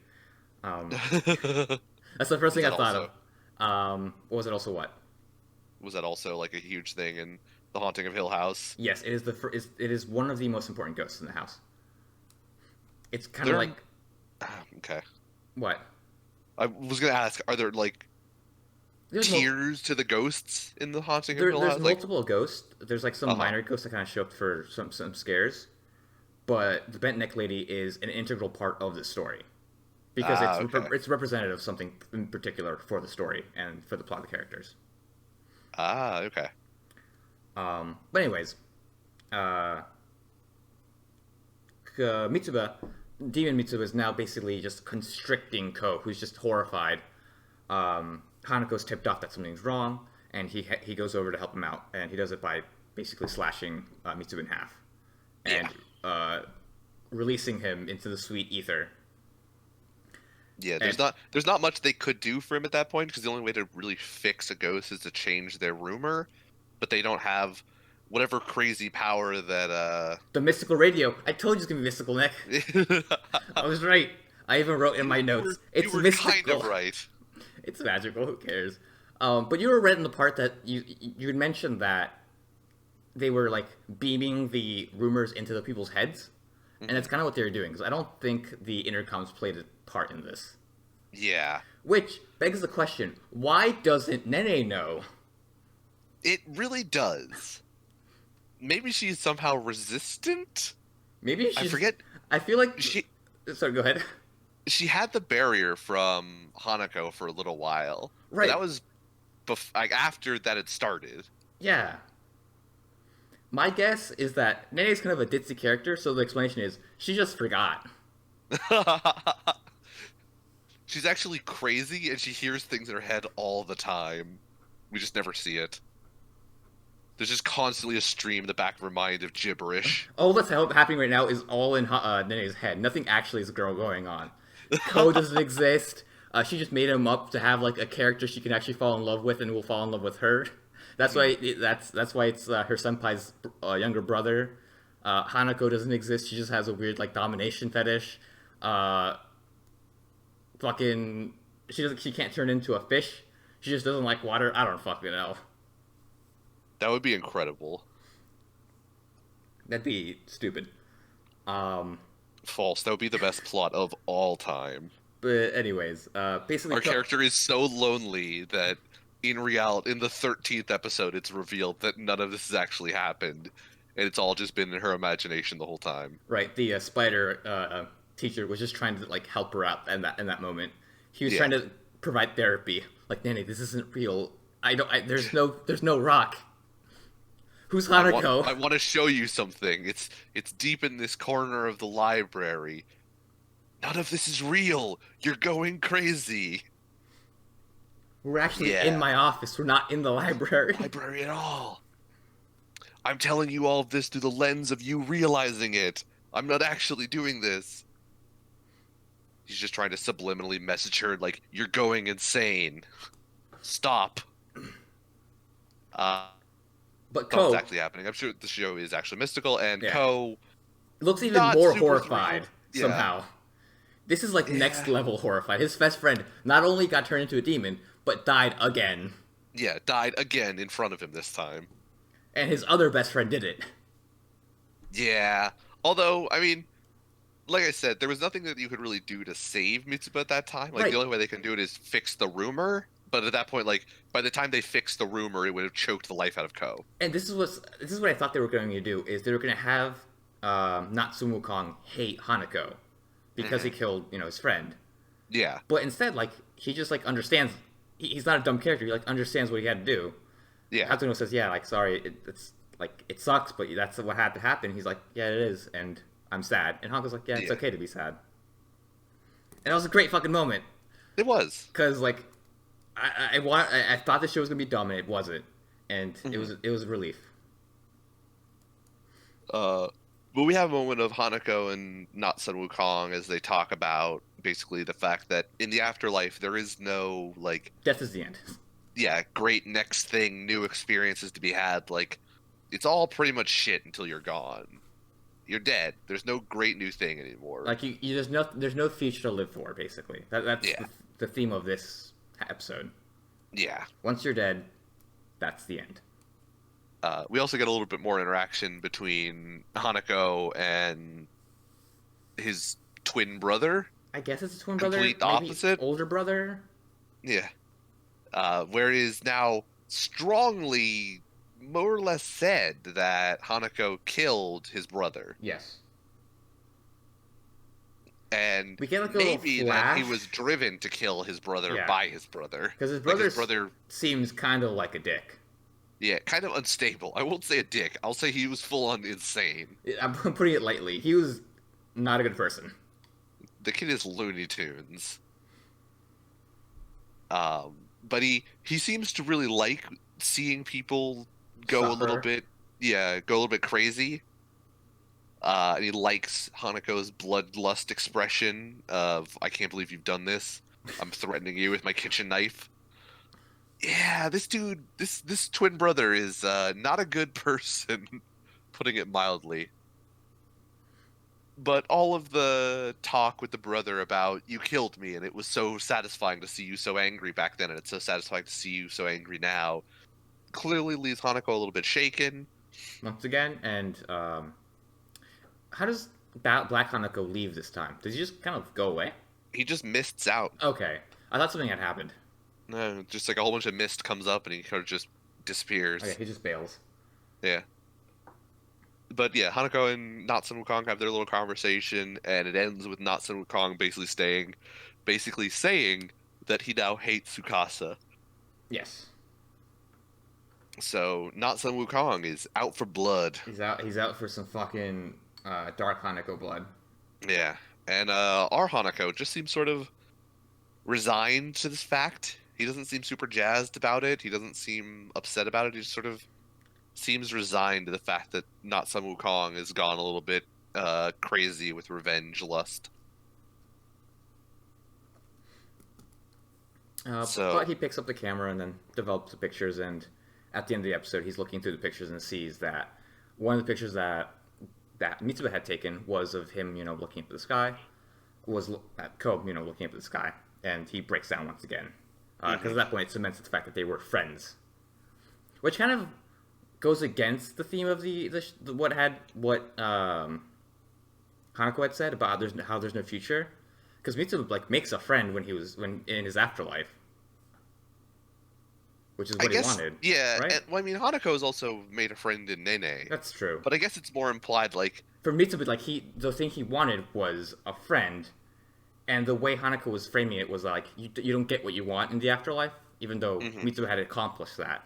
Um, was that's the first thing I that thought also of. What was it also what? was that also like a huge thing in The Haunting of Hill House? Yes, it is it is one of the most important ghosts in the house. It's kind of There- like Okay. what? I was gonna ask, are there like There's tiers to the ghosts in The Haunting of There, Hill there's House? Like, multiple ghosts. There's like some Uh-huh. minor ghosts that kind of show up for some scares, but the bent neck lady is an integral part of the story because okay. it's representative of something in particular for the story and for the plot of the characters. Okay. But anyways, Mitsuba, Demon Mitsuba is now basically just constricting Ko, who's just horrified. Hanako's tipped off that something's wrong, and he goes over to help him out, and he does it by basically slashing Mitsuba in half and releasing him into the sweet ether. Yeah, there's not much they could do for him at that point because the only way to really fix a ghost is to change their rumor, but they don't have whatever crazy power that The mystical radio. I told you it's gonna be mystical, Nick. I was right. I even wrote in my notes. It's you were mystical. kind of right. It's magical. Who cares? But you were right in the part that you had mentioned that they were like beaming the rumors into the people's heads, and that's kind of what they were doing. Because I don't think the intercoms played a part in this. Yeah, Which begs the question: why doesn't Nene know? it really does. Maybe she's somehow resistant. Maybe she's. I forget. I feel like. She Sorry, go ahead. she had the barrier from Hanako for a little while. But Right. that was like after that had started. Yeah. My guess is that Nene's kind of a ditzy character, so the explanation is she just forgot. She's actually crazy and she hears things in her head all the time. We just never see it. There's just constantly a stream in the back of her mind of gibberish. All that's happening right now is all in Nene's head. Nothing actually is going on. Ko doesn't exist. She just made him up to have like a character she can actually fall in love with, and will fall in love with her. That's why that's why it's her senpai's younger brother. Hanako doesn't exist. She just has a weird like domination fetish. Fucking, she can't turn into a fish. She just doesn't like water. I don't fucking know. That would be incredible. That'd be stupid. False. That would be the best plot of all time. But anyways, basically, Our character is so lonely that in reality, in the 13th episode, it's revealed that none of this has actually happened. And it's all just been in her imagination the whole time. right, the spider teacher was just trying to like help her out in that moment. He was Yeah. trying to provide therapy. Like, Nene, this isn't real. There's no rock. Who's Hanako? I want to show you something. It's deep in this corner of the library. None of this is real. You're going crazy. We're actually Yeah. in my office. We're not in the library. Library at all. I'm telling you all of this through the lens of you realizing it. I'm not actually doing this. He's just trying to subliminally message her like, you're going insane. Stop. But What's Ko actually happening? I'm sure the show is actually mystical, and Yeah. Ko looks even not more super horrified thrilled. Yeah. somehow. This is like next Yeah. level horrified. His best friend not only got turned into a demon, but died again. yeah, died again in front of him this time. And his other best friend did it. Yeah. Although, I mean, like I said, there was nothing that you could really do to save Mitsuba at that time. Like the Right. only way they can do it is fix the rumor. But at that point, like by the time they fixed the rumor, it would have choked the life out of Ko. And this is what I thought they were going to do is they were going to have Natsumu Wukong hate Hanako because he Hmm. killed his friend, Yeah, but instead like he just like understands. He's not a dumb character. He like understands what he had to do. yeah, Hatsuno says, "Yeah, like sorry, it's like it sucks, but that's what had to happen." He's like, "Yeah, it is," and I'm sad. And Hanako's like, "Yeah, it's yeah. okay to be sad." And that was a great fucking moment It was. because like I thought the show was gonna be dumb and it wasn't, and it was a relief. Uh, but we have a moment of Hanako and Natsun Wukong as they talk about basically the fact that in the afterlife there is no like, Death is the end. yeah, great next thing, new experiences to be had. Like, it's all pretty much shit until you're gone. You're dead. There's no great new thing anymore. Like there's no future to live for. Basically, that's Yeah. the theme of this episode. Yeah. Once you're dead, that's the end. We also get a little bit more interaction between Hanako and his twin brother. I guess it's a twin brother, Complete maybe opposite. older brother. Yeah. Where it is now strongly, more or less said that Hanako killed his brother. Yes, And we get like a little maybe that he flash. was driven to kill his brother Yeah. by his brother. Because his Like brother his brother, seems kind of like a dick. yeah, kind of unstable. I won't say a dick. I'll say he was full on insane. I'm putting it lightly. He was not a good person. The kid is Looney Tunes. But he seems to really like seeing people go a little Suffer. bit, yeah, go a little bit crazy. And he likes Hanako's bloodlust expression of "I can't believe you've done this. I'm threatening you with my kitchen knife." Yeah, this dude, this twin brother is not a good person, putting it mildly. But all of the talk with the brother about "you killed me" and it was so satisfying to see you so angry back then, and it's so satisfying to see you so angry now, clearly leaves Hanako a little bit shaken. Once again, and how does Black Hanako leave this time? Does he just kind of go away? He just mists out. Okay, I thought something had happened. Just like a whole bunch of mist comes up and he kind of just disappears. Okay, he just bails. Yeah. But yeah, Hanako and Natsun Wukong have their little conversation, and it ends with Natsun Wukong basically saying that he now hates Tsukasa. Yes, So Natsun Wukong is out for blood. he's out. He's out for some fucking Dark Hanako blood. Yeah. And our Hanako just seems sort of resigned to this fact. He doesn't seem super jazzed about it. He doesn't seem upset about it. He just sort of seems resigned to the fact that Natsun Wukong has gone a little bit crazy with revenge lust. But he picks up the camera and then develops the pictures. And at the end of the episode, he's looking through the pictures and sees that one of the pictures that Mitsuba had taken was of him, looking up at the sky. Was at Ko, looking up at the sky, and he breaks down once again because at that point it cements the fact that they were friends, which kind of goes against the theme of the what Hanako had said about how there's no future, because Mitsuba like makes a friend when in his afterlife, which is what he wanted. Yeah. Right? And, well, I mean, Hanako's also made a friend in Nene, That's true. but I guess it's more implied like, For Mitsuba, like the thing he wanted was a friend, and the way Hanako was framing it was like you don't get what you want in the afterlife, even though Mitsuba had accomplished that.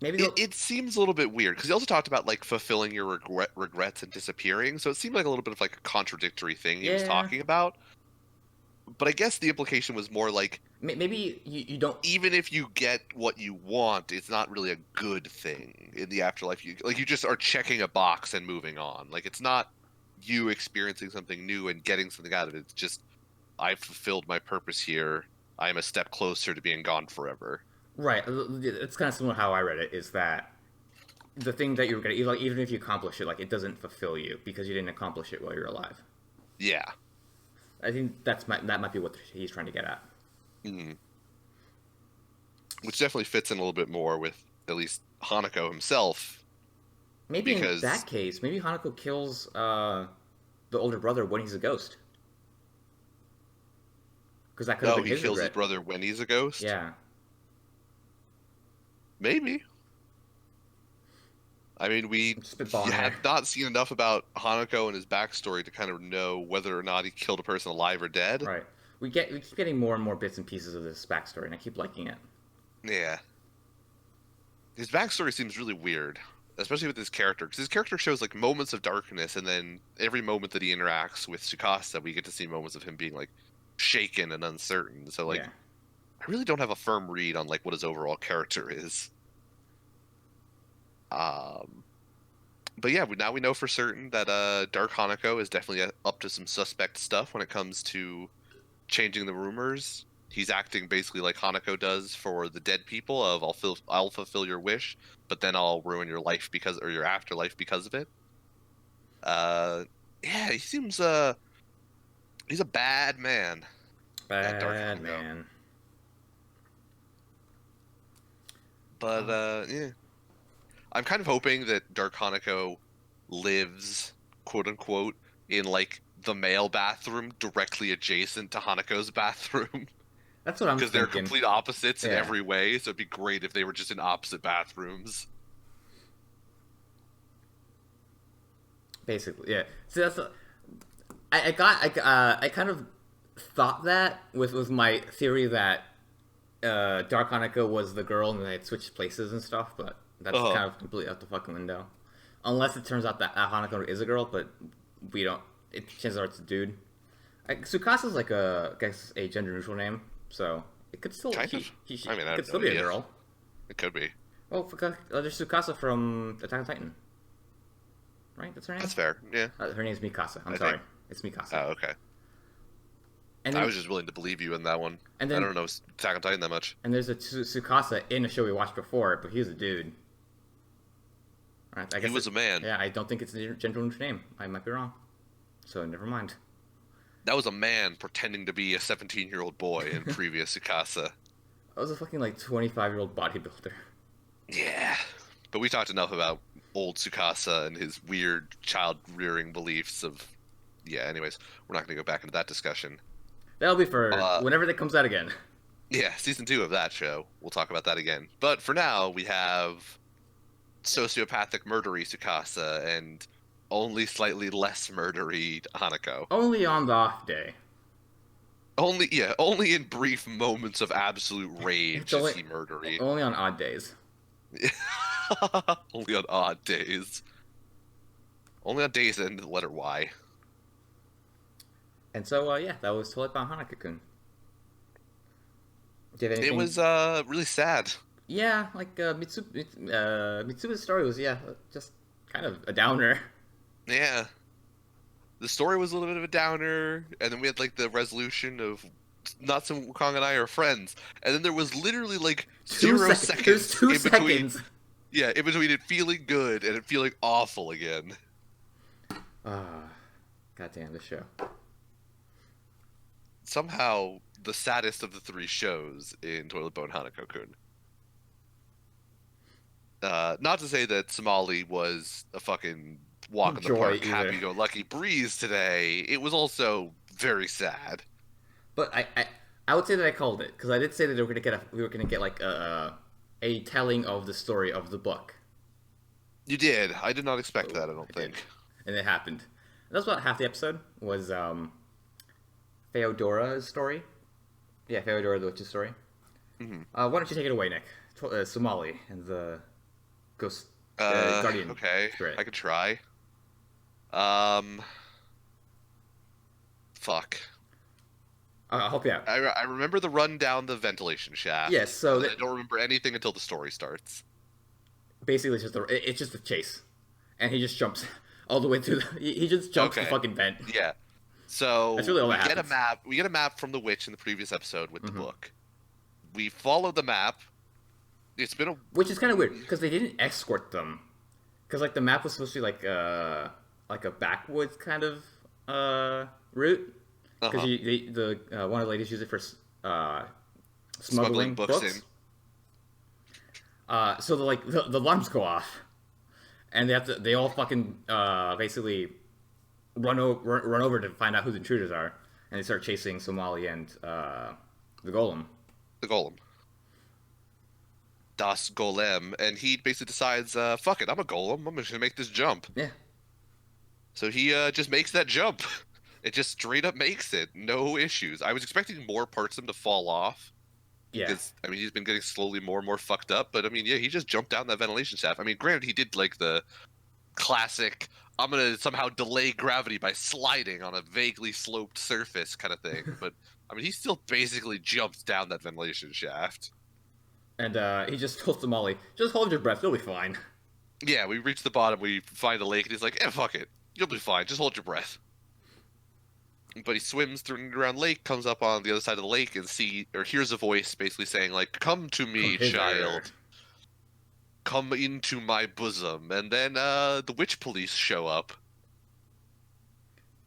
Maybe it seems a little bit weird because he also talked about like fulfilling your regrets and disappearing. So it seemed like a little bit of like a contradictory thing he was Yeah. talking about. But I guess the implication was more like, maybe you don't. even if you get what you want, it's not really a good thing in the afterlife. You just are checking a box and moving on. Like it's not you experiencing something new and getting something out of it. It's just I've fulfilled my purpose here. I am a step closer to being gone forever. Right. It's kind of similar to how I read it. Is that the thing that you're gonna even if you accomplish it, like it doesn't fulfill you because you didn't accomplish it while you're alive. Yeah. I think that might be what he's trying to get at. Mm. Which definitely fits in a little bit more with at least Hanako himself Maybe in because that case, maybe Hanako kills the older brother when he's a ghost. Because that could have no, been he his kills his regret. brother when he's a ghost. Yeah. Maybe. I mean, we I'm spitballing have here. not seen enough about Hanako and his backstory to kind of know whether or not he killed a person alive or dead. Right. We keep getting more and more bits and pieces of this backstory, and I keep liking it. Yeah. His backstory seems really weird, especially with his character, because his character shows like moments of darkness, and then every moment that he interacts with Tsukasa, we get to see moments of him being like shaken and uncertain. So like, Yeah. I really don't have a firm read on like what his overall character is. Um, but yeah, now we know for certain that Dark Hanako is definitely up to some suspect stuff when it comes to changing the rumors. He's acting basically like Hanako does for the dead people of I'll fulfill your wish, but then I'll ruin your life because or your afterlife because of it. Uh, yeah, he seems he's a bad man. That Dark Bad Hanako. man. But yeah, I'm kind of hoping that Dark Hanako lives, quote unquote, in like the male bathroom directly adjacent to Hanako's bathroom. That's what I'm Because they're thinking. complete opposites in Yeah. every way, so it'd be great if they were just in opposite bathrooms. Basically, yeah. So that's I kind of thought that with my theory that Dark Hanukkah was the girl and they had switched places and stuff, but that's Uh-huh. kind of completely out the fucking window. Unless it turns out that Hanukkah is a girl, but we don't. Chances are it's a dude. Tsukasa's like I guess a gender neutral name, so it could still Kind of. I mean, I it have could no still be a idea. girl. It could be. Oh, there's Tsukasa from Attack on Titan, right? That's her name. That's fair. Yeah. Her name's Mikasa. I'm I sorry, think. it's Mikasa. Oh, okay. And I then, was just willing to believe you in that one. And I then- don't know Attack on Titan that much. and there's a Tsukasa in a show we watched before, but he's a dude. All right, I He guess was a man. Yeah, I don't think it's a gender neutral name. I might be wrong. So never mind. That was a man pretending to be a 17-year-old boy in previous Tsukasa. I was a fucking like 25-year-old bodybuilder. Yeah. But we talked enough about old Tsukasa and his weird child-rearing beliefs of... Yeah, anyways, we're not going to go back into that discussion. That'll be for Uh, whenever that comes out again. Yeah, season 2 of that show. We'll talk about that again. But for now, we have sociopathic murdery Tsukasa and only slightly less murdery Hanako. Only on the off day. Only in brief moments of absolute rage It's only- is he murdery. Only on odd days. Only on odd days. Only on days that end with the letter Y. And so yeah, that was Toilet Bound Hanaka-kun. Do you have anything? It was really sad. Yeah, like Mitsuba's story was just kind of a downer. Yeah. The story was a little bit of a downer, and then we had like the resolution of Natsume Wukong and I are friends, and then there was literally like 0 seconds There's 2 in between. seconds. Yeah, in between it feeling good and it feeling awful again. Goddamn the show. Somehow the saddest of the 3 shows in Toilet Bone Hanako-kun. Not to say that Somali was a fucking walk in the Joy park, either. happy-go-lucky breeze today. It was also very sad. But I would say that I called it because I did say that we were gonna get like a telling of the story of the book, You did. I did not expect that, I don't I did. think. and it happened. And that's about half the episode was Feodora's story. Yeah, Feodora the witch's story. Mhm. Why don't you take it away, Nick? Somali and the ghost guardian. Okay, spirit. I could try. Fuck. I'll help you out. I remember the run down the ventilation shaft. Yes, so and I don't remember anything until the story starts. basically it's just a chase, and he just jumps all the way through. He just jumps the Okay. fucking vent. Yeah. So That's really all we that get a happens. map. We get a map from the witch in the previous episode with Mhm. the book. We follow the map. It's been a Which is kind of weird because they didn't escort them, because like the map was supposed to be like a backwoods kind of route. Because uh-huh. one of the ladies used it for smuggling Smuggling books in. So the alarms go off, and they all fucking basically run over to find out who the intruders are, and they start chasing Somali and the golem. The golem. Das Golem, and he basically decides, fuck it, I'm a golem. I'm just gonna make this jump. Yeah, So he just makes that jump. It just straight up makes it, no issues. I was expecting more parts of him to fall off yeah. because I mean he's been getting slowly more and more fucked up. But I mean, yeah, he just jumped down that ventilation shaft. I mean, granted, he did like the classic, I'm gonna somehow delay gravity by sliding on a vaguely sloped surface kind of thing. But I mean, he still basically jumped down that ventilation shaft. And he just told Somali, "Just hold your breath, you'll be fine." Yeah, we reach the bottom, we find a lake, and he's like, "Eh, fuck it, you'll be fine. Just hold your breath." But he swims through an underground lake, comes up on the other side of the lake, and hears a voice basically saying, like, "Come to me, Come hither." child. Come into my bosom." And then the witch police show up.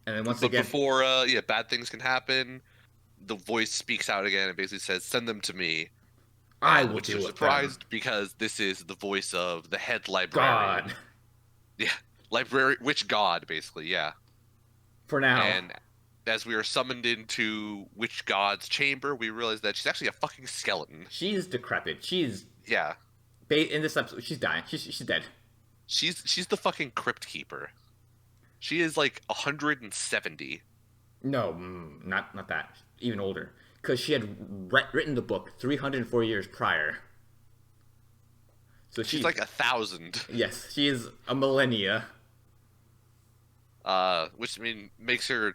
And then once But again, before bad things can happen, the voice speaks out again and basically says, "Send them to me." I And will witches deal are with surprised because this is the voice of the head librarian. God. Yeah, library witch god, basically. Yeah. For now. And as we are summoned into Witch God's chamber, we realize that she's actually a fucking skeleton. She's decrepit. She's Yeah, in this episode. She's dying. She's dead. she's the fucking crypt keeper. She is like 170. No, not that. Even older, because she had written the book 304 years prior. So She's like 1,000. Yes, she is a millennia. Which I mean makes her.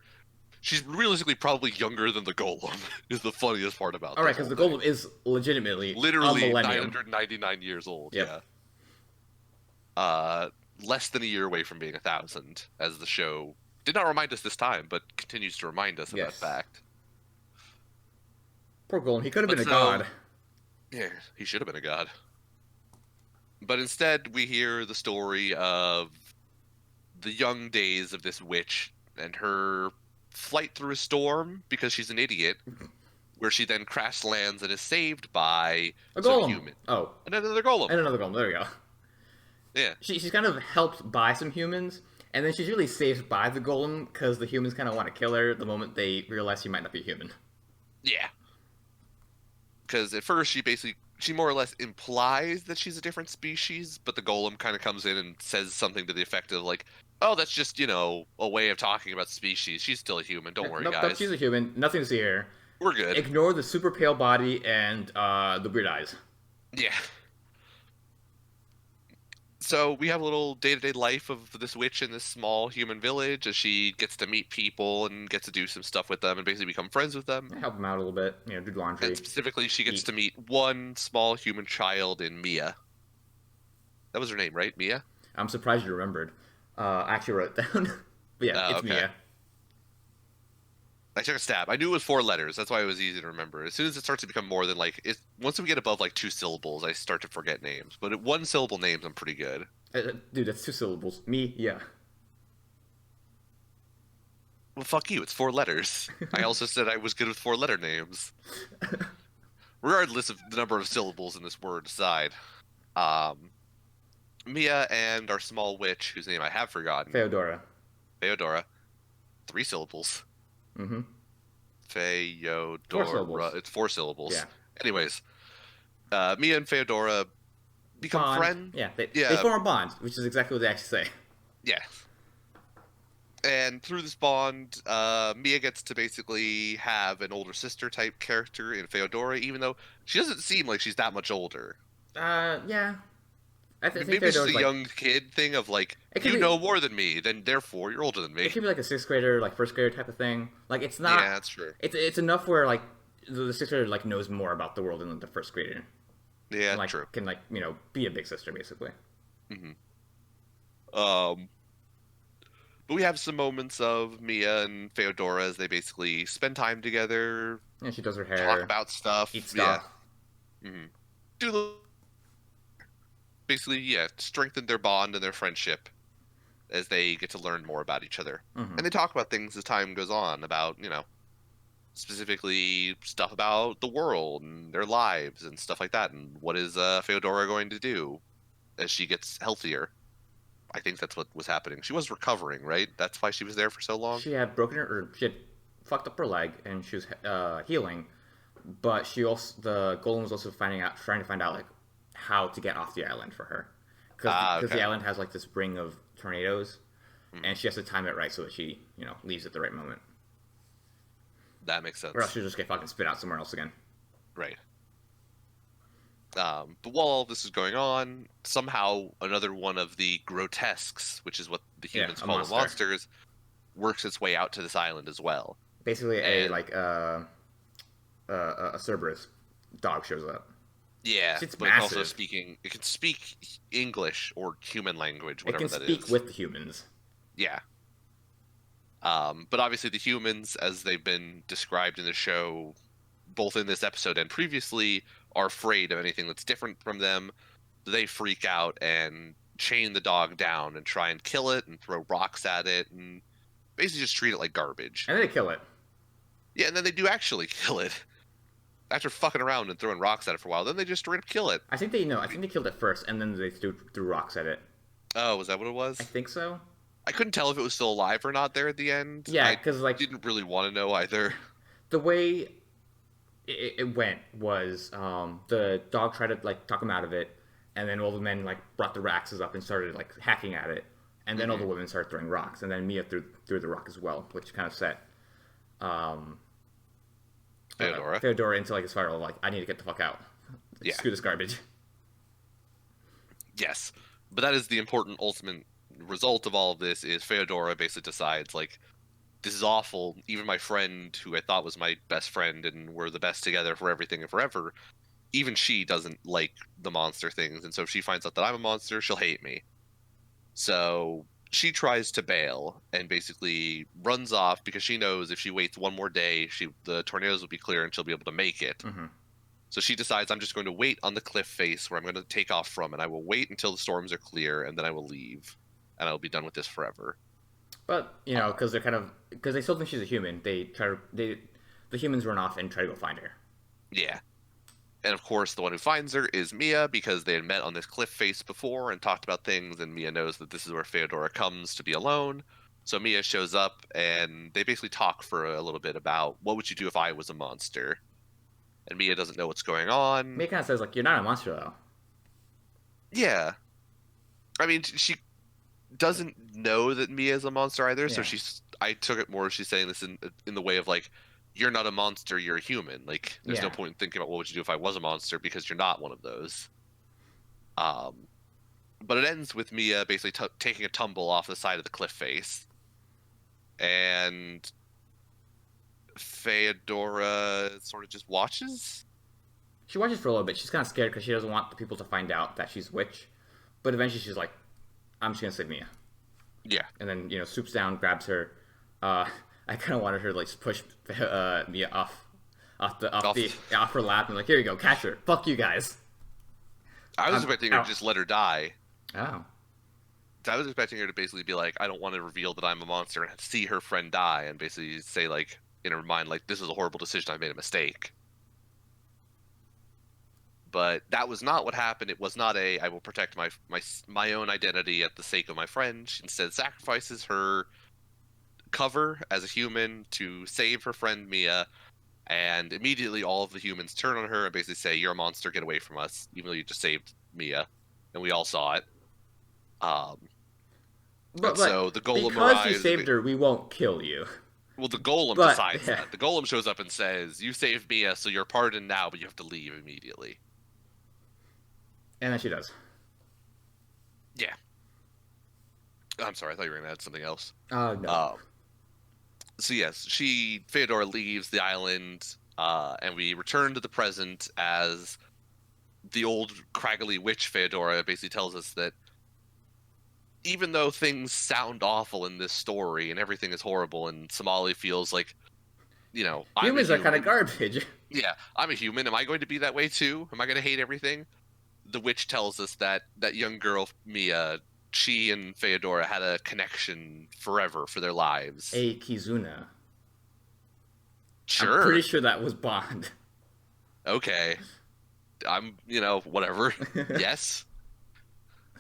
She's realistically probably younger than the golem. Is the funniest part about. All right, because the golem is legitimately literally a millennium. 999 years old. Yep. Yeah. Less than a year away from being 1,000, as the show did not remind us this time, but continues to remind us of that fact. Poor golem. He could have been a god. Yeah, he should have been a god. But instead, we hear the story of the young days of this witch and her flight through a storm because she's an idiot, where she then crash lands and is saved by A some golem. human. Oh, And another golem. and another golem. There we go. Yeah. She's kind of helped by some humans, and then she's really saved by the golem because the humans kind of want to kill her the moment they realize she might not be human. Yeah. Because at first she more or less implies that she's a different species, but the golem kind of comes in and says something to the effect of like, "Oh, that's just, a way of talking about species. She's still a human. Don't worry, Nope, guys. nope, she's a human. Nothing to see here. We're good." Ignore the super pale body and the weird eyes. Yeah. So we have a little day-to-day life of this witch in this small human village as she gets to meet people and gets to do some stuff with them and basically become friends with them. Help them out a little bit. Do laundry. And specifically, she gets to meet one small human child in Mia. That was her name, right? Mia? I'm surprised you remembered. I actually wrote it down. But yeah, it's okay. Mia. I took a stab. I knew it was 4 letters. That's why it was easy to remember. As soon as it starts to become more than once we get above like 2 syllables, I start to forget names. But at 1 syllable names, I'm pretty good. Dude, that's 2 syllables. Yeah. Well, fuck you. It's 4 letters. I also said I was good with 4-letter names. Regardless of the number of syllables in this word aside. Mia and our small witch, whose name I have forgotten. Feodora. 3 syllables. Mm-hmm. Feodora. 4 syllables. It's 4 syllables. Yeah. Anyways, Mia and Feodora become friends. Yeah, they form a bond, which is exactly what they actually say. Yeah. And through this bond, Mia gets to basically have an older sister type character in Feodora, even though she doesn't seem like she's that much older. Yeah. I think Maybe it's just a like, young kid thing of like, you know more than me, then therefore you're older than me. It could be like a 6th grader, like 1st grader type of thing. Like it's not. Yeah, that's true. It's enough where like the 6th grader like knows more about the world than the 1st grader. Yeah, and, like, true. Can be a big sister basically. Mm-hmm. But we have some moments of Mia and Feodora as they basically spend time together. Yeah, she does her hair. Talk about stuff. Eat stuff. Yeah. Mm-hmm. Basically, strengthen their bond and their friendship as they get to learn more about each other. Mm-hmm. And they talk about things as time goes on, about, specifically stuff about the world and their lives and stuff like that. And what is Feodora going to do as she gets healthier? I think that's what was happening. She was recovering, right? That's why she was there for so long. She had broken her, or she had fucked up her leg, and she was healing. But she also, the golem was also trying to find out like how to get off the island for her, because the Okay. island has like this ring of tornadoes, Mhm. and she has to time it right so that she leaves at the right moment, That makes or else sense. she'll just get fucking spit out somewhere else again. Right. But while all this is going on, somehow another one of the grotesques, which is what the Yeah, humans a call the monster. monsters, works its way out to this island as well. Basically, a And like a Cerberus dog shows up. yeah, It's but it's also massive. speaking. It can speak English or human language, It whatever can that speak is. with the humans. Yeah. But obviously, the humans, as they've been described in the show, both in this episode and previously, are afraid of anything that's different from them. They freak out and chain the dog down and try and kill it and throw rocks at it and basically just treat it like garbage. And then they kill it. Yeah, and then they do actually kill it after fucking around and throwing rocks at it for a while. Then they just straight up kill it. I think they know. I think they killed it first, and then they threw rocks at it. Oh, was that what it I was? think so. I couldn't tell if it was still alive or not there at the end. Yeah, I because like didn't really want to know either. the way it went was the dog tried to like talk him out of it, and then all the men like brought the axes up and started like hacking at it, and then all the Hmm. women started throwing rocks, and then Mia threw the rock as well, which kind of set um, Theodora. Theodora into like a spiral of like I need to get the fuck out. Like, Yeah. screw this garbage. Yes. But that is the important ultimate result of all of this is Feodora basically decides like this is awful. Even my friend who I thought was my best friend and we're the best together for everything and forever, even she doesn't like the monster things, and so if she finds out that I'm a monster, she'll hate me. So she tries to bail and basically runs off because she knows if she waits one more day, the tornadoes will be clear and she'll be able to make it. Hmm. So she decides I'm just going to wait on the cliff face where I'm going to take off from, and I will wait until the storms are clear, and then I will leave, and I will be done with this forever. But because they're kind of because they still think she's a human, the humans run off and try to go find her. Yeah. And of course, the one who finds her is Mia because they had met on this cliff face before and talked about things, and Mia knows that this is where Feodora comes to be alone. So Mia shows up, and they basically talk for a little bit about what would you do if I was a monster? And Mia doesn't know what's going on. Mia kind of says like you're not a monster though. Yeah. I mean, she doesn't know that Mia is a monster either, so Yeah. I took it more as she's saying this in the way of like, you're not a monster, you're a human. Like, there's no Yeah. point in thinking about what would you do if I was a monster because you're not one of those. Um, but it ends with Mia basically taking a tumble off the side of the cliff face, and Feodora sort of just watches. She watches for a little bit. She's kind of scared because she doesn't want the people to find out that she's a witch. But eventually she's like, I'm just gonna save Mia. Yeah, And then swoops down, grabs her. I kind of wanted her to like push Mia Off- off her lap and like, here you go, catch her. Fuck you guys. I was I'm expecting her out. to just let her die. Oh. I was expecting her to basically be like, I don't want to reveal that I'm a monster and see her friend die, and basically say like in her mind like, this is a horrible decision. I made a mistake. But that was not what happened. It was not I will protect my own identity at the sake of my friend. She instead sacrifices her cover as a human to save her friend Mia, and immediately all of the humans turn on her and basically say, "You're a monster. Get away from us!" Even though you just saved Mia, and we all saw it. Um, and But so the golem because you arrives. saved her, we won't kill you. Well, the golem But decides that. The golem shows up and says, "You saved Mia, so you're pardoned now, but you have to leave immediately." and then she does. Yeah. I'm sorry, I thought you were gonna add something else. Oh no. So yes, Feodora leaves the island, and we return to the present as the old craggly witch Feodora basically tells us that even though things sound awful in this story and everything is horrible, and Somali feels like, I'm a Humans are kind of human. garbage. Yeah, I'm a human. Am I going to be that way too? Am I going to hate everything? The witch tells us that young girl Mia, she and Feodora had a connection forever for their lives. A Kizuna. Sure. I'm pretty sure that was Bond. Okay. I'm, whatever. Yes.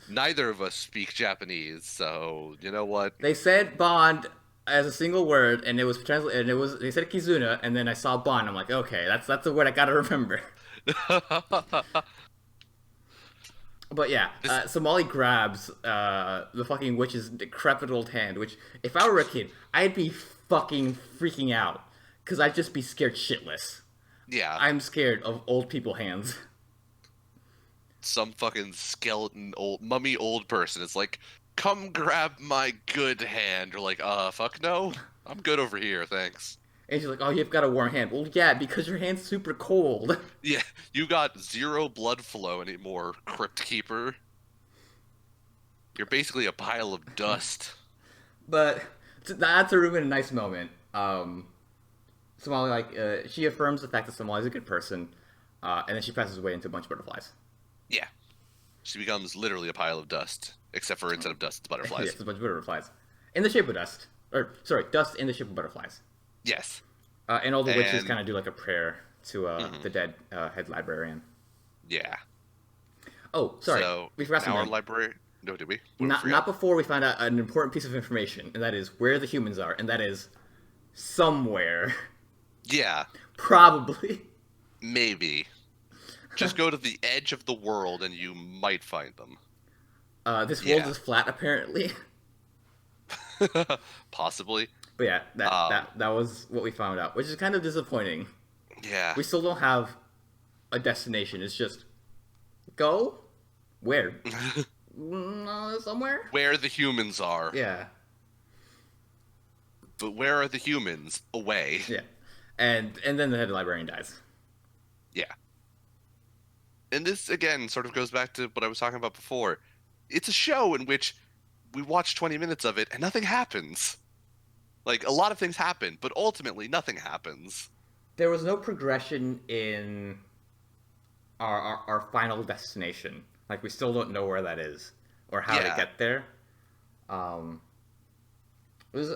Neither of us speak Japanese, so you know what? They said Bond as a single word, and it was translated. And it was they said Kizuna, and then I saw Bond. I'm like, okay, that's a word I gotta remember. But yeah, This, Somali grabs the fucking witch's decrepit old hand. Which, if I were a kid, I'd be fucking freaking out because I'd just be scared shitless. yeah, I'm scared of old people hands. some fucking skeleton old mummy old person is like, come grab my good hand. You're like, fuck no, I'm good over here, thanks. And she's like, "Oh, you've got a warm hand." Well, yeah, because your hand's super cold. Yeah, you got zero blood flow anymore, Crypt Keeper. You're basically a pile of dust. But that's a really nice moment. Somali she affirms the fact that Somali's a good person, and then she passes away into a bunch of butterflies. Yeah, she becomes literally a pile of dust, except for instead of dust, it's butterflies. Yes, a bunch of butterflies in the shape of dust, or sorry, dust in the shape of butterflies. Yes, And all the witches and kind of do like a prayer to the dead head librarian. yeah. Oh, sorry, So we forgot now our something. library. No, did we? What did we Not forget? before we find out an important piece of information, and that is where the humans are, and that is somewhere, Yeah, probably. maybe. Just go to the edge of the world and you might find them. This world Yeah, is flat, apparently. possibly. But yeah, that, Um, that that was what we found out, which is kind of disappointing. yeah. We still don't have a destination. It's just go where somewhere. Where the humans are, Yeah, but where are the humans? Away. yeah, and then the head librarian dies. Yeah. And this again sort of goes back to what I was talking about before. It's a show in which we watch 20 minutes of it and nothing happens. Like a lot of things happen, but ultimately nothing happens. There was no progression in our final destination. Like we still don't know where that is or how to Yeah. get there. It was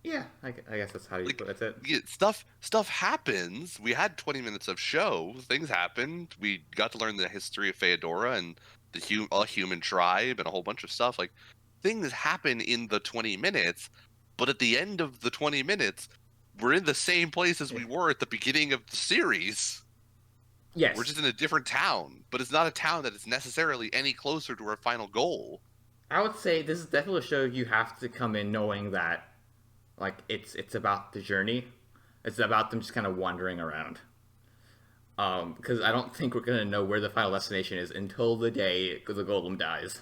yeah, I guess that's how you Like put it. stuff happens. We had 20 minutes of show. Things happened. We got to learn the history of Feodora and a human tribe and a whole bunch of stuff. Like things happen in the 20 minutes, but at the end of the 20 minutes, we're in the same place as we were at the beginning of the series. Yes, We're just in a different town, but it's not a town that is necessarily any closer to our final goal. I would say this is definitely a show you have to come in knowing that like it's about the journey. It's about them just kind of wandering around. Because I don't think we're gonna know where the final destination is until the day the golem dies,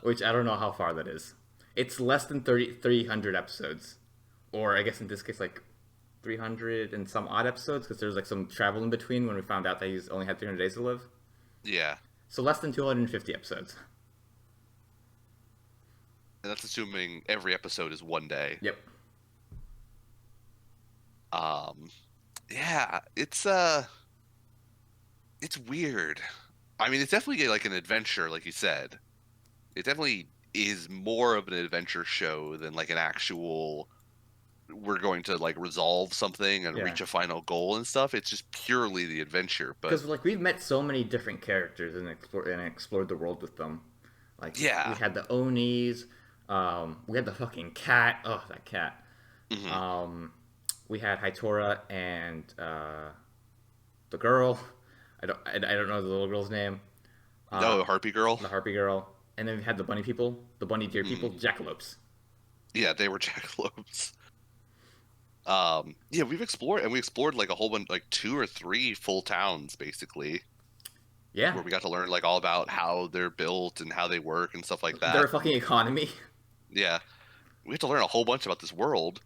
which I don't know how far that is. It's less than 300 episodes, or I guess in this case like 300 and some odd episodes because there's like some travel in between when we found out that he's only had 300 days to live. Yeah. So less than 250 episodes. And that's assuming every episode is one day. Yep. Um, yeah, it's weird. I mean, it's definitely like an adventure, like you said. It definitely is more of an adventure show than like an actual. We're going to like resolve something and Yeah. reach a final goal and stuff. It's just purely the adventure. But Because like we've met so many different characters and explored the world with them. Like we yeah, had the Onis, we had the fucking cat. Oh, that cat. hmm We had Hitora and the girl. I don't know the little girl's name. no Harpy Girl. The harpy girl. And then we had the bunny people, the bunny deer people, Mhm. jackalopes. Yeah, they were jackalopes. Yeah, we explored like a whole bunch, like two or three full towns basically, Yeah, where we got to learn like all about how they're built and how they work and stuff like their that. fucking economy. Yeah, we had to learn a whole bunch about this world.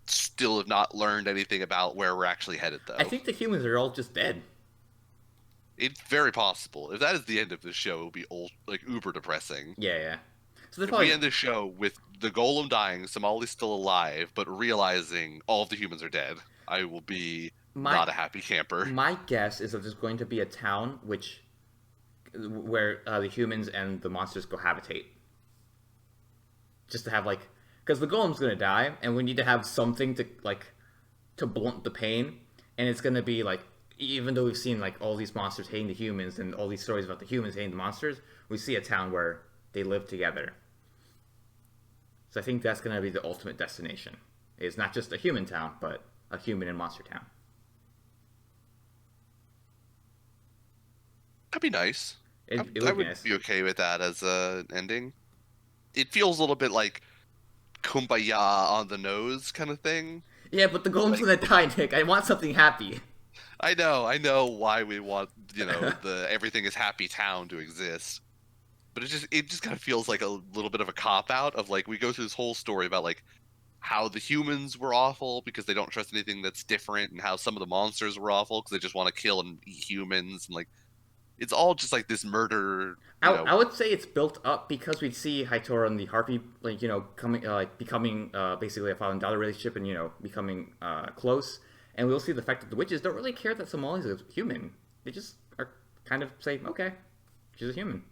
Still have not learned anything about where we're actually headed, I though. think the humans are all just dead. It's very possible. If that is the end of this show, it would be like uber depressing. Yeah, yeah. So they're If we probably end this show with the golem dying, Somali's still alive, but realizing all of the humans are dead, I will be my not a happy camper. my guess is that there's going to be a town where the humans and the monsters cohabitate, just to have like, because the golem's gonna die, and we need to have something to like to blunt the pain, and it's gonna be like even though we've seen like all these monsters hating the humans and all these stories about the humans hating the monsters, we see a town where they live together. So I think that's going to be the ultimate destination. It's not just a human town, but a human and monster town. That'd be nice. It I would be would nice. be okay with that as a ending. It feels a little bit like Kumbaya on the nose kind of thing. Yeah, but the golem's Like, gonna die, Nick. I want something happy. I know why we want, the everything is happy town to exist. But it just kind of feels like a little bit of a cop out of like we go through this whole story about like how the humans were awful because they don't trust anything that's different, and how some of the monsters were awful because they just want to kill and eat humans, and like it's all just like this murder, I would say it's built up because we see Hitora and the Harpy, like coming, like becoming basically a father and daughter relationship, and becoming close. And we'll see the fact that the witches don't really care that Somali's a human. They just are kind of say, okay, she's a human.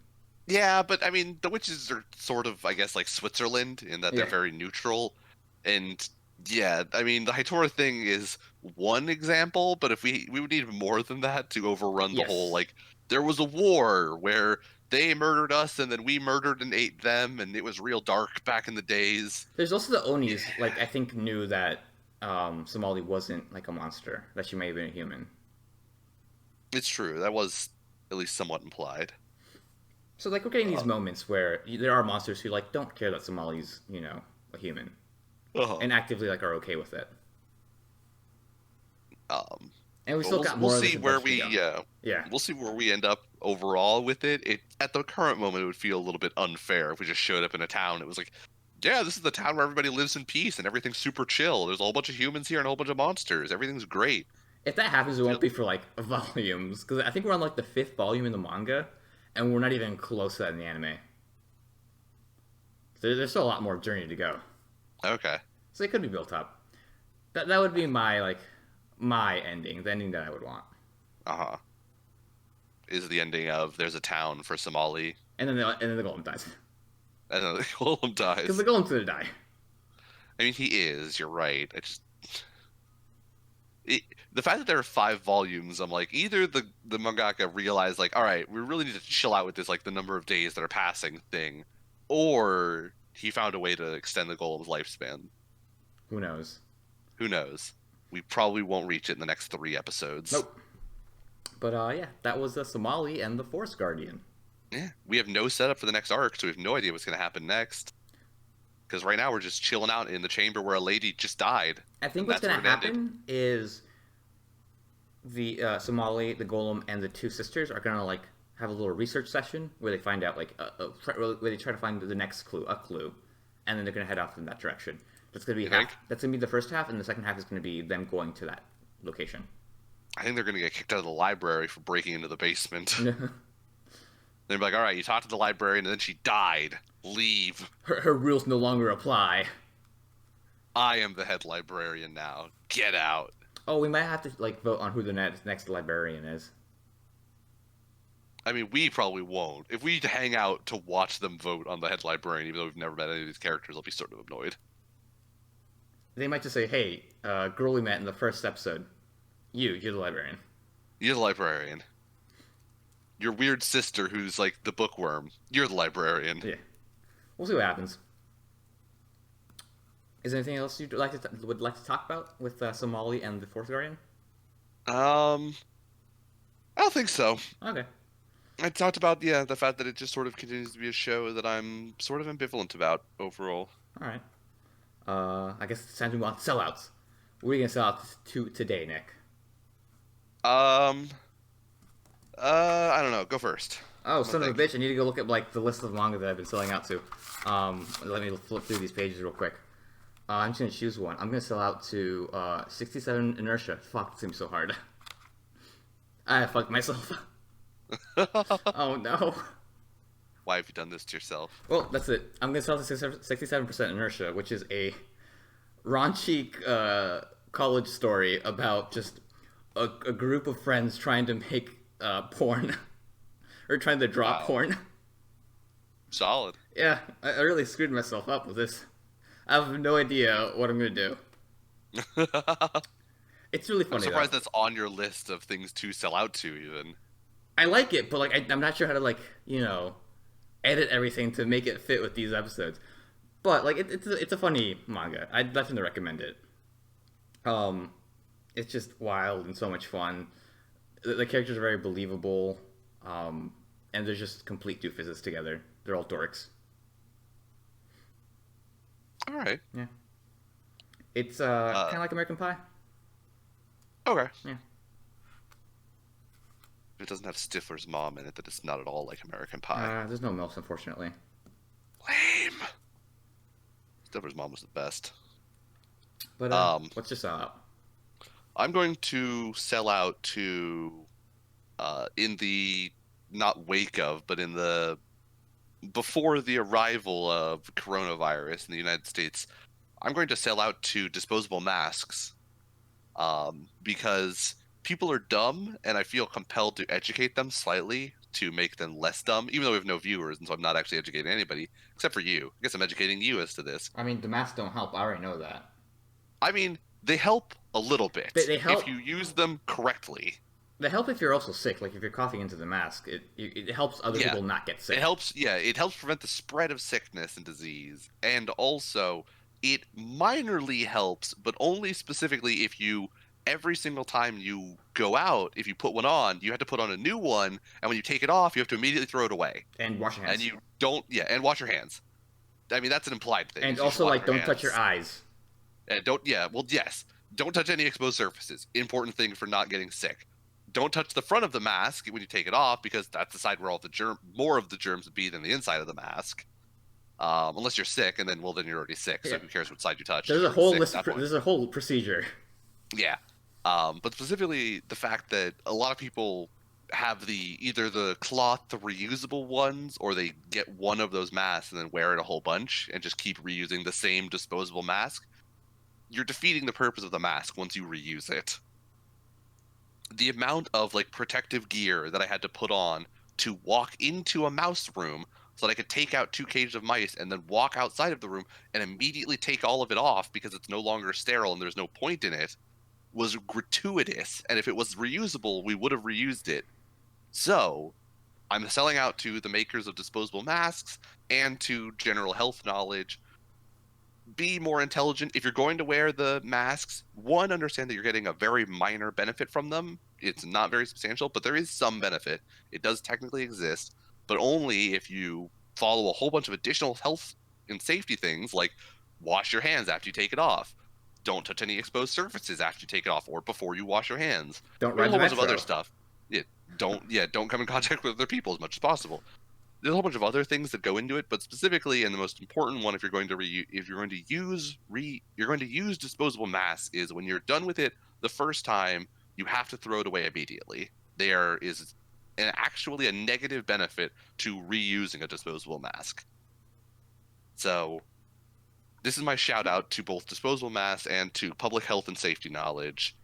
Yeah, but I mean, the witches are sort of, I guess, like Switzerland in that they're Yeah. very neutral. And yeah, I mean, the Hitora thing is one example, but if we would need more than that to overrun the whole, Yes. like, there was a war where they murdered us and then we murdered and ate them, and it was real dark back in the days. There's also the Onis. Like I think knew that Somali wasn't like a monster. That she may have been a human. It's true. That was at least somewhat implied. So like we're getting these Uh, moments where there are monsters who like don't care that Somali's a human uh-huh. and actively like are okay with it. Um, And we but still we'll got we'll more of this see where adventure to we go. Yeah. we'll see where we end up overall with it. It at the current moment it would feel a little bit unfair if we just showed up in a town. It was like, yeah, this is the town where everybody lives in peace and everything's super chill. There's a whole bunch of humans here and a whole bunch of monsters. Everything's great. If that happens, it won't be for like volumes because I think we're on like the fifth volume in the manga, and we're not even close to that in the anime. So there's still a lot more journey to go. Okay. So it could be built up. That would be my ending, the ending that I would want. Uh-huh. Is the ending of there's a town for Somali And then the golem dies and then the golem because dies. the golem's gonna die. I mean, he is. You're right. It, the fact that there are 5 volumes, I'm like, either the mangaka realized like, all right, we really need to chill out with this like the number of days that are passing thing, or he found a way to extend the golem's lifespan. Who knows? Who knows? We probably won't reach it in the next 3 episodes. Nope. But yeah, that was the Somali and the Forest Guardian. Yeah, we have no setup for the next arc, so we have no idea what's going to happen next. Because right now we're just chilling out in the chamber where a lady just died. I think And what's that's gonna where it ended. happen is the Somali, the golem, and the two sisters are gonna like have a little research session where they find out like where they try to find the next clue, and then they're gonna head off in that direction. That's gonna be You half. think? That's gonna be the first half, and the second half is gonna be them going to that location. I think they're going to get kicked out of the library for breaking into the basement. her, They're like, all right, you talked to the librarian and then she died. Leave. her rules no longer apply. I am the head librarian now. Get out. Oh, we might have to like vote on who the next librarian is. I mean, we probably won't. If we hang out to watch them vote on the head librarian, even though we've never met any of these characters, I'll be sort of annoyed. They might just say, "Hey, girl we met in the first episode, you're the librarian." You're the librarian. Your weird sister who's like the bookworm. You're the librarian. Yeah, we'll see what happens. Is there anything else you'd like to would like to talk about with Somali and the Fourth Guardian? Um, I don't think so. Okay. I talked about, yeah, the fact that it just sort of continues to be a show that I'm sort of ambivalent about overall. All right. I guess it's time to move on to sellouts. What are you gonna sell out to today, Nick? Um, I don't know. Go first. Oh, I'm gonna son of a think. bitch! I need to go look at like the list of manga that I've been selling out to. Let me flip through these pages real quick. I'm just gonna choose one. I'm gonna sell out to 67 Inertia. Fuck, it seems so hard. I fucked myself. Oh no. Why have you done this to yourself? Well, that's it. I'm gonna sell to 67% Inertia, which is a raunchy college story about just a group of friends trying to make porn or trying to draw Wow. porn. Solid. Yeah, I really screwed myself up with this. I have no idea what I'm gonna do. It's really I'm funny though. surprised that's on your list of things to sell out to, even. I like it, but like I'm not sure how to like edit everything to make it fit with these episodes. But like it's a funny manga. I'd definitely recommend it. Um, it's just wild and so much fun. The characters are very believable, and they're just complete doofuses together. They're all dorks. All right. Yeah, it's Uh, kind of like American Pie. okay. Yeah, If it doesn't have Stifler's mom in it, that it's not at all like American Pie. there's no MILFs unfortunately. Lame. Stifler's mom was the best. But Um, let's just I'm going to sell out to, in the not wake of, but in the before the arrival of coronavirus in the United States. I'm going to sell out to disposable masks, because people are dumb, and I feel compelled to educate them slightly to make them less dumb, even though we have no viewers, and so I'm not actually educating anybody except for you. I guess I'm educating you as to this. I mean, the masks don't help. I already know that. I mean, they help a little bit They if help. you use them correctly. They help if you're also sick. Like if you're coughing into the mask, it helps other Yeah, people not get sick. it helps. Yeah, it helps prevent the spread of sickness and disease, and also it minorly helps, but only specifically if you every single time you go out, if you put one on, you have to put on a new one, and when you take it off, you have to immediately throw it away, And wash your and hands. you don't. Yeah, and wash your hands. I mean, that's an implied thing. And So you should also, wash like, your don't touch your hands. eyes. And don't. Yeah, well, yes. Don't touch any exposed surfaces. Important thing for not getting sick. Don't touch the front of the mask when you take it off, because that's the side where all the more of the germs would be than the inside of the mask. Unless you're sick, and then you're already sick. So Yeah. who cares what side you touch? There's You're a already whole sick at list. that point. There's a whole procedure. Yeah. But specifically the fact that a lot of people have either the cloth, the reusable ones, or they get one of those masks and then wear it a whole bunch and just keep reusing the same disposable mask. You're defeating the purpose of the mask once you reuse it. The amount of like protective gear that I had to put on to walk into a mouse room so that I could take out 2 cages of mice and then walk outside of the room and immediately take all of it off because it's no longer sterile and there's no point in it was gratuitous. And if it was reusable, we would have reused it. So I'm selling out to the makers of disposable masks and to general health knowledge. Be more intelligent. If you're going to wear the masks, one, understand that you're getting a very minor benefit from them. It's not very substantial, but there is some benefit. It does technically exist, but only if you follow a whole bunch of additional health and safety things, like wash your hands after you take it off. Don't touch any exposed surfaces after you take it off or before you wash your hands. Don't There's a ride the whole bunch of other metro. stuff. Don't come in contact with other people as much as possible. There's a whole bunch of other things that go into it, but specifically, and the most important one, if you're going to use disposable masks, is when you're done with it the first time, you have to throw it away immediately. There is actually a negative benefit to reusing a disposable mask. So this is my shout out to both disposable masks and to public health and safety knowledge.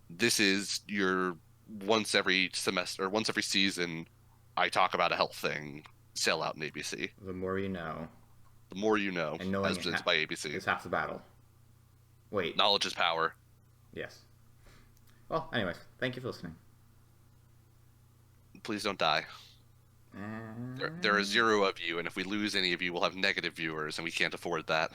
This is your once every semester or once every season I talk about a health thing, sell out in ABC. The more you know, The more you know, and knowing as presented by ABC. is half the battle. Wait. Knowledge is power. Yes. Well, anyways, thank you for listening. Please don't die. There are 0 of you, and if we lose any of you, we'll have negative viewers, and we can't afford that.